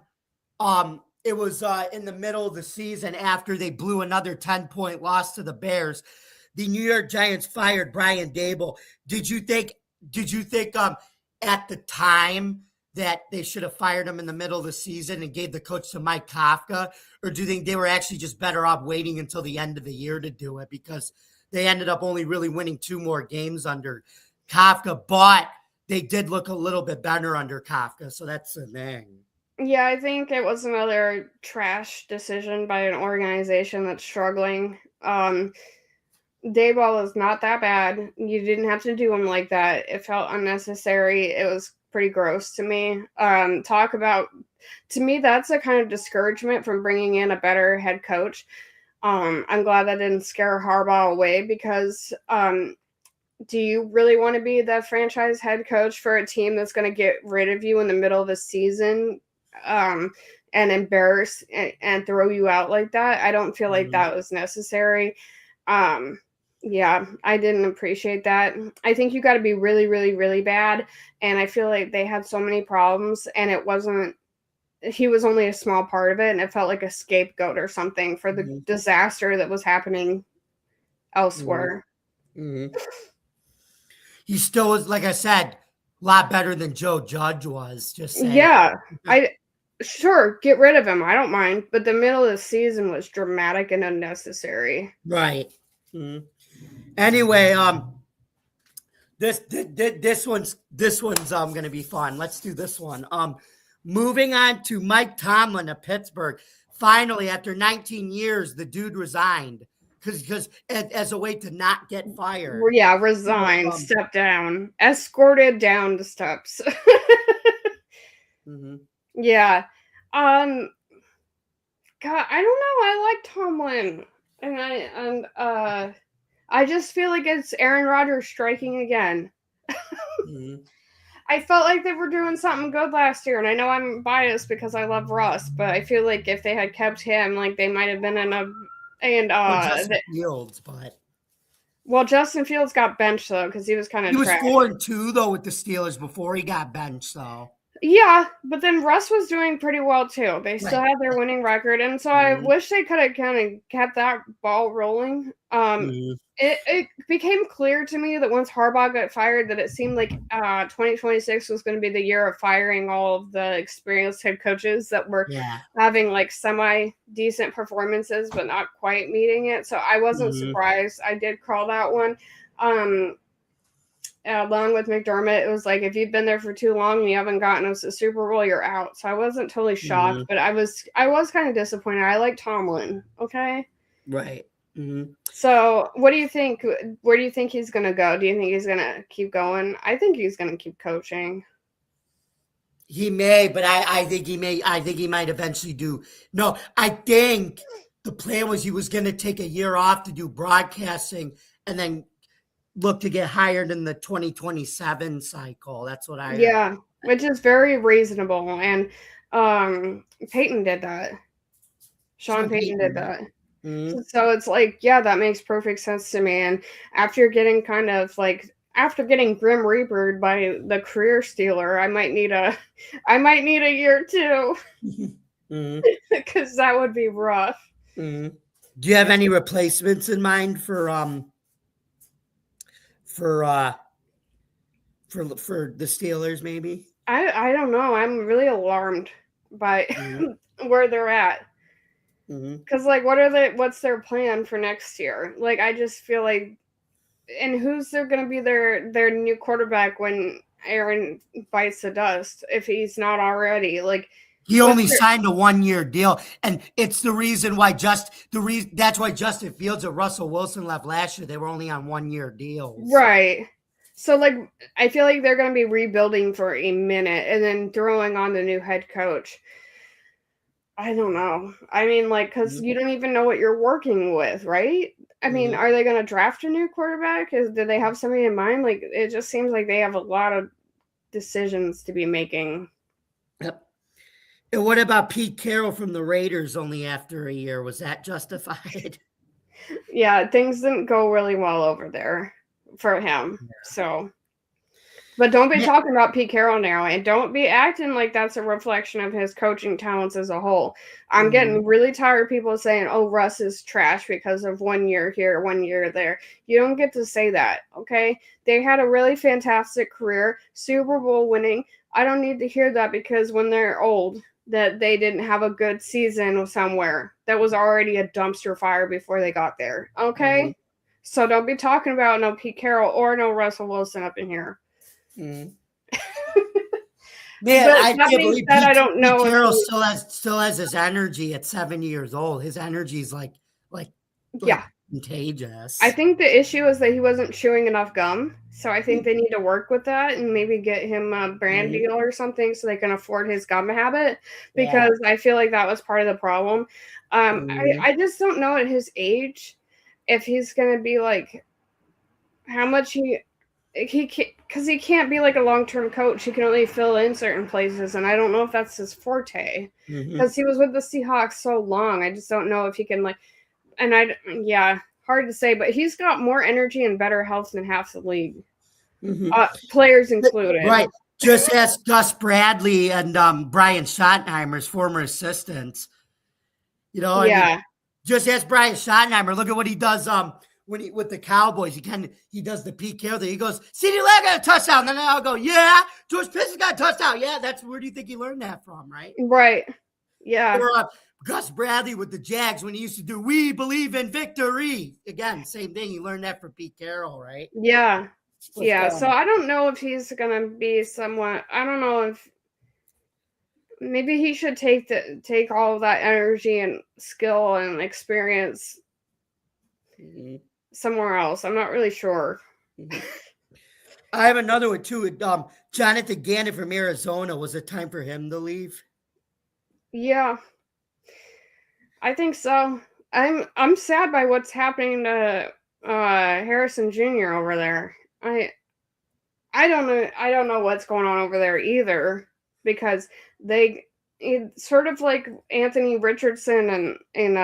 It was in the middle of the season after they blew another 10-point loss to the Bears. The New York Giants fired Brian Daboll. Did you think at the time that they should have fired him in the middle of the season and gave the coach to Mike Kafka? Or do you think they were actually just better off waiting until the end of the year to do it, because they ended up only really winning 2 more games under Kafka, but they did look a little bit better under Kafka. So that's the thing. Yeah, I think it was another trash decision by an organization that's struggling. Dayball is not that bad. You didn't have to do him like that. It felt unnecessary. It was pretty gross to me. To me, that's a kind of discouragement from bringing in a better head coach. I'm glad that didn't scare Harbaugh away, because do you really want to be the franchise head coach for a team that's going to get rid of you in the middle of the season and embarrass and throw you out like that? I don't feel like that was necessary. Yeah, I didn't appreciate that. I think you got to be really, really, really bad. And I feel like they had so many problems, and he was only a small part of it. And it felt like a scapegoat or something for the disaster that was happening elsewhere. He still was, like I said, a lot better than Joe Judge was. Just saying. Yeah, sure, get rid of him. I don't mind. But the middle of the season was dramatic and unnecessary. Right. Anyway, this one's going to be fun. Let's do this one. Moving on to Mike Tomlin of Pittsburgh. Finally, after 19 years, the dude resigned because as a way to not get fired. Yeah, resigned, step down, escorted down the steps. Yeah. God, I don't know. I like Tomlin, and I just feel like it's Aaron Rodgers striking again. I felt like they were doing something good last year, and I know I'm biased because I love Russ, but I feel like if they had kept him, like they might have been in a Justin Fields, but Justin Fields got benched though because he was kind of he was 4-2 though with the Steelers before he got benched. So yeah, but then Russ was doing pretty well too. They still had their winning record, and so I wish they could have kind of kept that ball rolling. It became clear to me that once Harbaugh got fired, that it seemed like 2026 was going to be the year of firing all of the experienced head coaches that were having like semi-decent performances, but not quite meeting it. So I wasn't surprised. I did call that one. Along with McDermott, it was like, if you've been there for too long and you haven't gotten us a Super Bowl, you're out. So I wasn't totally shocked, but I was kind of disappointed. I like Tomlin. Okay. Right. So what do you think? Where do you think he's going to go? Do you think he's going to keep going? I think he's going to keep coaching. He may, but I think he may. I think he might eventually do. No, I think the plan was he was going to take a year off to do broadcasting and then look to get hired in the 2027 cycle. That's what I heard. Yeah, which is very reasonable. And Peyton did that. Sean Payton did that. So it's like, yeah, that makes perfect sense to me. And after getting grim reapered by the career stealer, I might need a year too, because that would be rough. Do you have any replacements in mind for the Steelers? Maybe I don't know. I'm really alarmed by where they're at. Because what's their plan for next year? Like, I just feel like, and who's going to be their new quarterback when Aaron bites the dust, if he's not already? Like, he only signed a 1-year deal, and it's the reason why that's why Justin Fields and Russell Wilson left last year. They were only on 1-year deals, right? So like, I feel like they're going to be rebuilding for a minute and then throwing on the new head coach. I don't know. I mean, like, because you don't even know what you're working with, right? I mean, are they going to draft a new quarterback? Do they have somebody in mind? Like, it just seems like they have a lot of decisions to be making. Yep. And what about Pete Carroll from the Raiders only after a year? Was that justified? Yeah, things didn't go really well over there for him. Yeah. So, but don't be talking about Pete Carroll now, and don't be acting like that's a reflection of his coaching talents as a whole. I'm getting really tired of people saying, oh, Russ is trash because of 1 year here, 1 year there. You don't get to say that, okay? They had a really fantastic career, Super Bowl winning. I don't need to hear that because when they're old, that they didn't have a good season somewhere that was already a dumpster fire before they got there. Okay? Mm-hmm. So don't be talking about no Pete Carroll or no Russell Wilson up in here. Mm-hmm. Man, I that can't being believe said, I don't know Pete Carroll if still has his energy at 70 years old. His energy is like yeah. contagious. I think the issue is that he wasn't chewing enough gum. So I think they need to work with that and maybe get him a brand deal or something so they can afford his gum habit, because I feel like that was part of the problem. I just don't know at his age if he's going to be like how much he can't, because he can't be like a long-term coach. He can only fill in certain places, and I don't know if that's his forte because he was with the Seahawks so long. I just don't know if he can hard to say, but he's got more energy and better health than half the league, players included. Right. Just ask Gus Bradley and Brian Schottenheimer's former assistants. You know, I mean, just ask Brian Schottenheimer. Look at what he does with the Cowboys. He does the Pete Carroll thing. He goes, CeeDee Lamb got a touchdown. Then I'll go, yeah, George Pittman got a touchdown. Yeah, where do you think he learned that from, right? Right. Yeah. Or Gus Bradley with the Jags when he used to do "We Believe in Victory." Again, same thing. He learned that from Pete Carroll, right? Yeah. So I don't know if he's gonna be somewhat. I don't know if maybe he should take all of that energy and skill and experience somewhere else. I'm not really sure. I have another one too. Jonathan Gannon from Arizona. Was it time for him to leave? Yeah, I think so. I'm sad by what's happening to Harrison Jr. over there. I don't know what's going on over there either, because it's sort of like Anthony Richardson in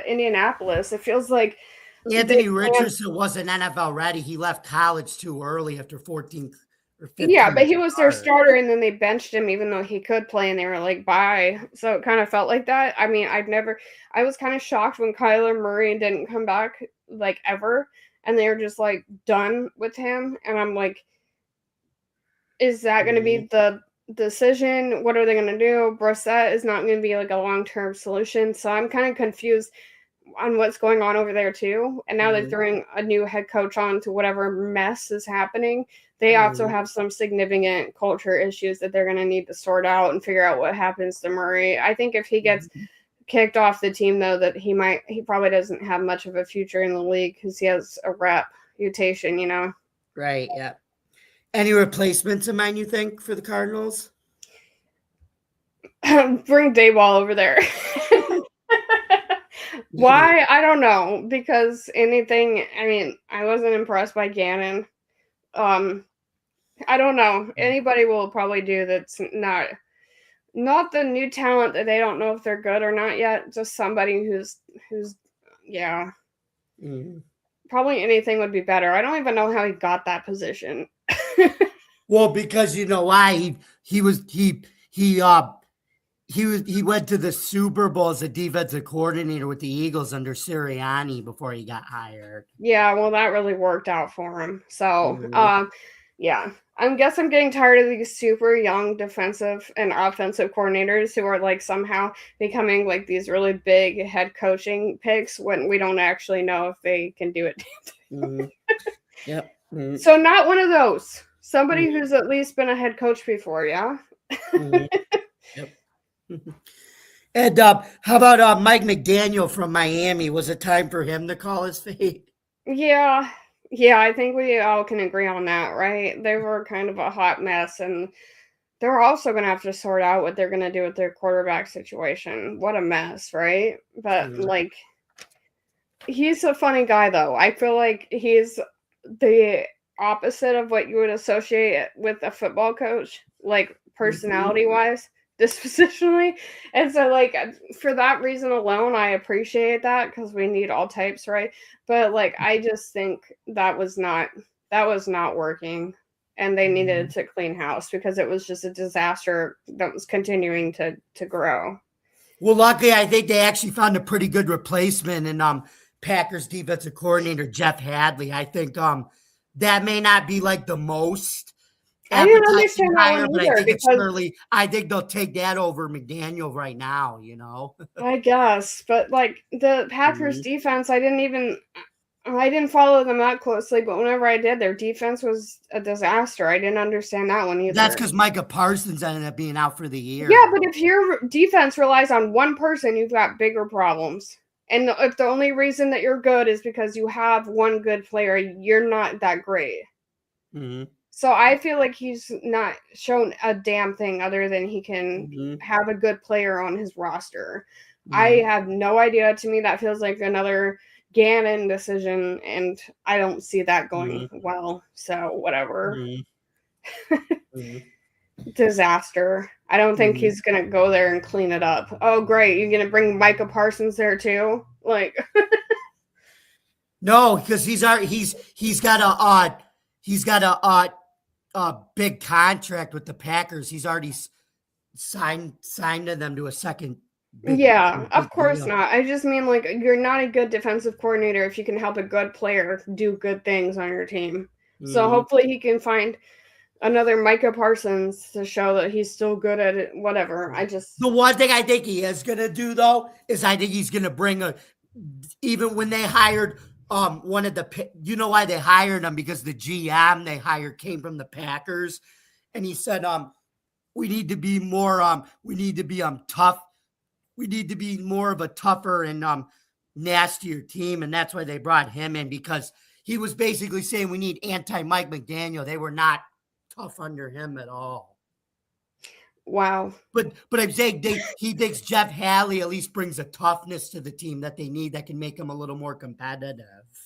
Indianapolis. It feels like Anthony Richardson wasn't NFL ready. He left college too early after 14 or 15. Yeah, but he was their starter, and then they benched him even though he could play, and they were like, bye. So it kind of felt like that. I mean, I was kind of shocked when Kyler Murray didn't come back, like, ever, and they were just, like, done with him. And I'm like, is that going to be the decision? What are they going to do? Brissett is not going to be, like, a long-term solution. So I'm kind of confused on what's going on over there too. And now they're throwing a new head coach on to whatever mess is happening. They also have some significant culture issues that they're going to need to sort out and figure out what happens to Murray. I think if he gets kicked off the team, though, that he probably doesn't have much of a future in the league because he has a reputation, you know? Right. Yeah. Any replacements in mind, you think, for the Cardinals? Bring Dayball over there. Why? I don't know. Because I wasn't impressed by Gannon. I don't know. Anybody will probably do that's not the new talent that they don't know if they're good or not yet. Just somebody who's probably anything would be better. I don't even know how he got that position. Well, because you know why he went to the Super Bowl as a defensive coordinator with the Eagles under Sirianni before he got hired. Yeah, well, that really worked out for him. So, yeah. I guess I'm getting tired of these super young defensive and offensive coordinators who are like somehow becoming like these really big head coaching picks when we don't actually know if they can do it. Yep. So not one of those. Somebody who's at least been a head coach before, yeah? Yep. And how about Mike McDaniel from Miami? Was it time for him to call his fate? Yeah, I think we all can agree on that, right? They were kind of a hot mess, and they're also going to have to sort out what they're going to do with their quarterback situation. What a mess, right? But, like, he's a funny guy, though. I feel like he's the opposite of what you would associate with a football coach, like, personality-wise. Dispositionally, and so like for that reason alone I appreciate that because we need all types, right? But like I just think that was not working, and they needed to clean house because it was just a disaster that was continuing to grow. Well, luckily I think they actually found a pretty good replacement in Packers defensive coordinator Jeff Hadley. I think that may not be like the most I didn't appetizing understand that hire, one but I either think it's because early. I think they'll take that over McDaniel right now, I guess, but like the Packers Mhm. defense, I didn't follow them that closely, but whenever I did, their defense was a disaster. I didn't understand that one That's either. because Micah Parsons ended up being out for the Yeah, year. but if your defense relies on one person, you've got bigger problems. And if the only reason that you're good is because you have one good player, you're not that great. Mhm. So I feel like he's not shown a damn thing other than he can Mhm. have a good player on his roster. I Mhm. have no idea. To me, that feels like another Gannon decision, and I don't see that going Mhm. well. So whatever. Mhm. Mhm. Disaster. I don't think Mhm. he's gonna go there and clean it up. Oh great, you're gonna bring Micah Parsons there too? Like No, because he's got a big contract with the Packers. He's already signed to them to a second yeah, of big course deal. not. I just mean like you're not a good defensive coordinator if you can help a good player do good things on your team. So Mhm. hopefully he can find another Micah Parsons to show that he's still good at it. Whatever. I just The one thing I think he is gonna do though is I think he's gonna bring even when they hired one of the why they hired him, because the GM they hired came from the Packers, and he said we need to be more we need to be tough, we need to be more of a tougher and nastier team, and that's why they brought him in, because he was basically saying we need anti Mike McDaniel. They were not tough under him at all. wow. But I'm saying he thinks Jeff Halley at least brings a toughness to the team that they need, that can make them a little more competitive.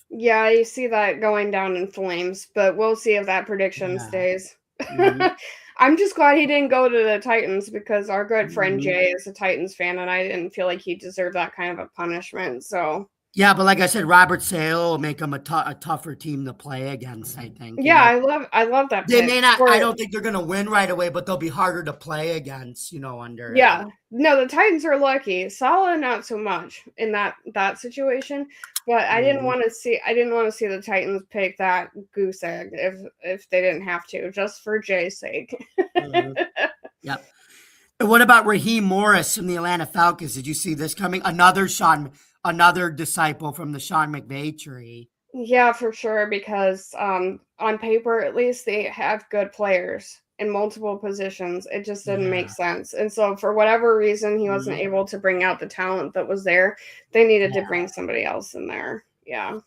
Yeah, I see that going down in flames, but we'll see if that prediction Yeah. stays. Mhm. I'm just glad he didn't go to the Titans because our good friend Mhm. Jay is a Titans fan, and I didn't feel like he deserved that kind of a punishment. So, Yeah, but like I said, Robert Sale will make them a tougher team to play against, I think. yeah, I love that They pick. may not, I Or don't think they're going to win right away, but they'll be harder to play against, under him. yeah, no, the Titans are lucky. Salah not so much in that situation, but Mhm. I didn't want to see the Titans pick that goose egg if they didn't have to, just for Jay's sake. Mhm. Yep. And what about Raheem Morris from the Atlanta Falcons? Did you see this coming? Another disciple from the Sean McVay tree. Yeah, for sure, because on paper at least they have good players in multiple positions. It just didn't make Yeah. sense. And so for whatever reason he wasn't Mhm. able to bring out the talent that was there. They needed to Yeah. bring somebody else in there. Yeah.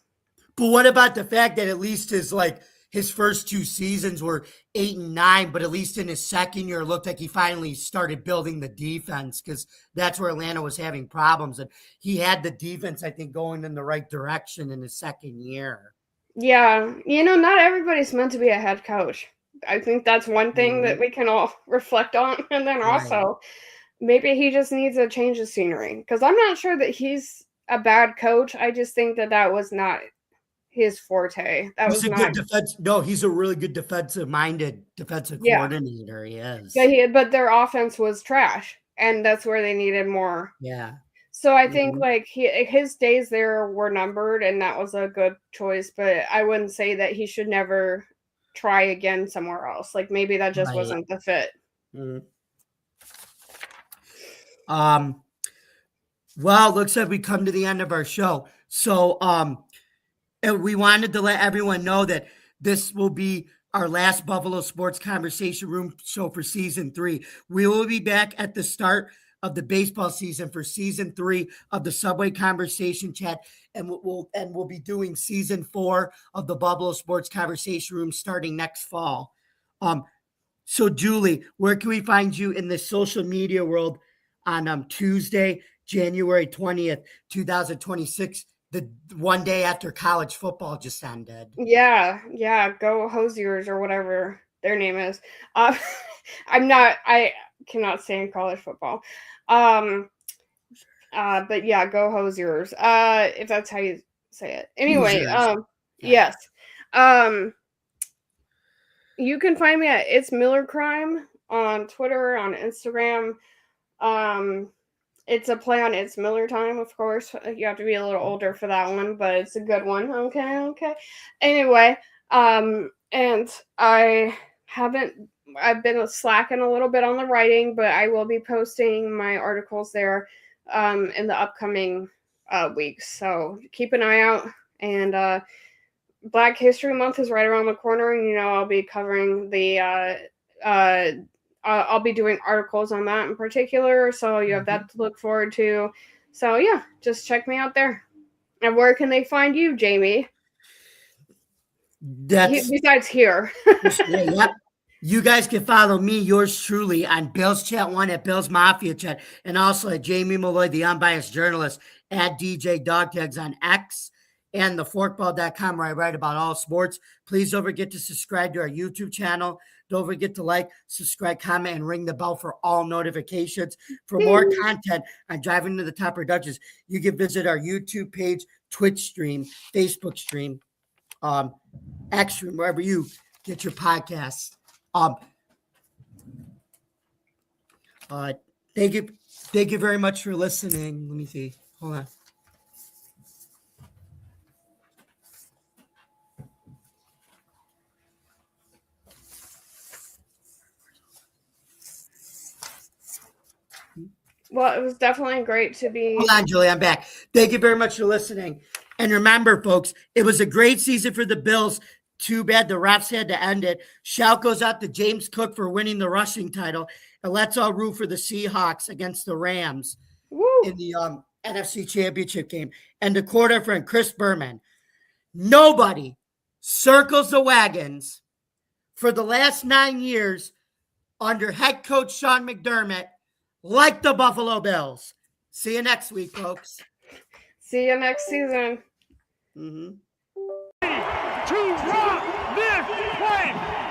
But what about the fact that at least his first two seasons were 8-9, but at least in his second year, it looked like he finally started building the defense, because that's where Atlanta was having problems. And he had the defense, I think, going in the right direction in his second year. Yeah, not everybody's meant to be a head coach. I think that's one thing that Mhm. we can all reflect on. And then Right. also, maybe he just needs a change of scenery because I'm not sure that he's a bad coach. I just think that that was not his forte. That He's was a not, good defense. No, he's a really good defensive-minded defensive yeah. coordinator. He But is. their offense was trash, and that's where they needed more. Yeah. So I think Mhm. like his days there were numbered, and that was a good choice. But I wouldn't say that he should never try again somewhere else. Like maybe that just Right. wasn't the fit. Mhm. Um, well, it looks like we come to the end of our show. So, and we wanted to let everyone know that this will be our last Buffalo Sports Conversation Room show for season 3. We will be back at the start of the baseball season for season 3 of the Subway Conversation Chat, and we'll be doing season 4 of the Buffalo Sports Conversation Room starting next fall. So Julie, where can we find you in the social media world on Tuesday, January 20th, 2026? The one day after college football just ended. Yeah, yeah. Go Hosiers or whatever their name is. Uh, I cannot stand college football. Um, but yeah, go Hosiers. If that's how you say it. Anyway, Hoosiers. Yeah. yes. Um, you can find me at It's Miller Crime on Twitter, on Instagram. Um, it's a play on It's Miller Time, of course. You have to be a little older for that one, but it's a good one. Okay, okay. Anyway, and I I've been slacking a little bit on the writing, but I will be posting my articles there in the upcoming weeks. So keep an eye out. And Black History Month is right around the corner, and I'll be covering I'll be doing articles on that in particular. So you have that to look forward to. So yeah, just check me out there. And where can they find you, Jamie? Besides here. Yep. You guys can follow me, yours truly, on Bill's Chat 1 at Bill's Mafia Chat, and also at Jamie Malloy, the unbiased journalist, at DJ Dog Tags on X, and theforkball.com, where I write about all sports. Please don't forget to subscribe to our YouTube channel. Don't forget to like, subscribe, comment, and ring the bell for all notifications. For more content on Driving to the Top Productions, you can visit our YouTube page, Twitch stream, Facebook stream, X stream, wherever you get your podcasts. Thank you very much for listening. Let me see. Hold on. Well, it was definitely great to be. Hold on, Julie, I'm back. Thank you very much for listening. And remember, folks, it was a great season for the Bills. Too bad the refs had to end it. Shout goes out to James Cook for winning the rushing title. And let's all root for the Seahawks against the Rams in the NFC Championship game. And the quarter friend, Chris Berman. Nobody circles the wagons for the last 9 years under head coach Sean McDermott like the Buffalo Bills. See you next week, folks. See you next season. To rock this place.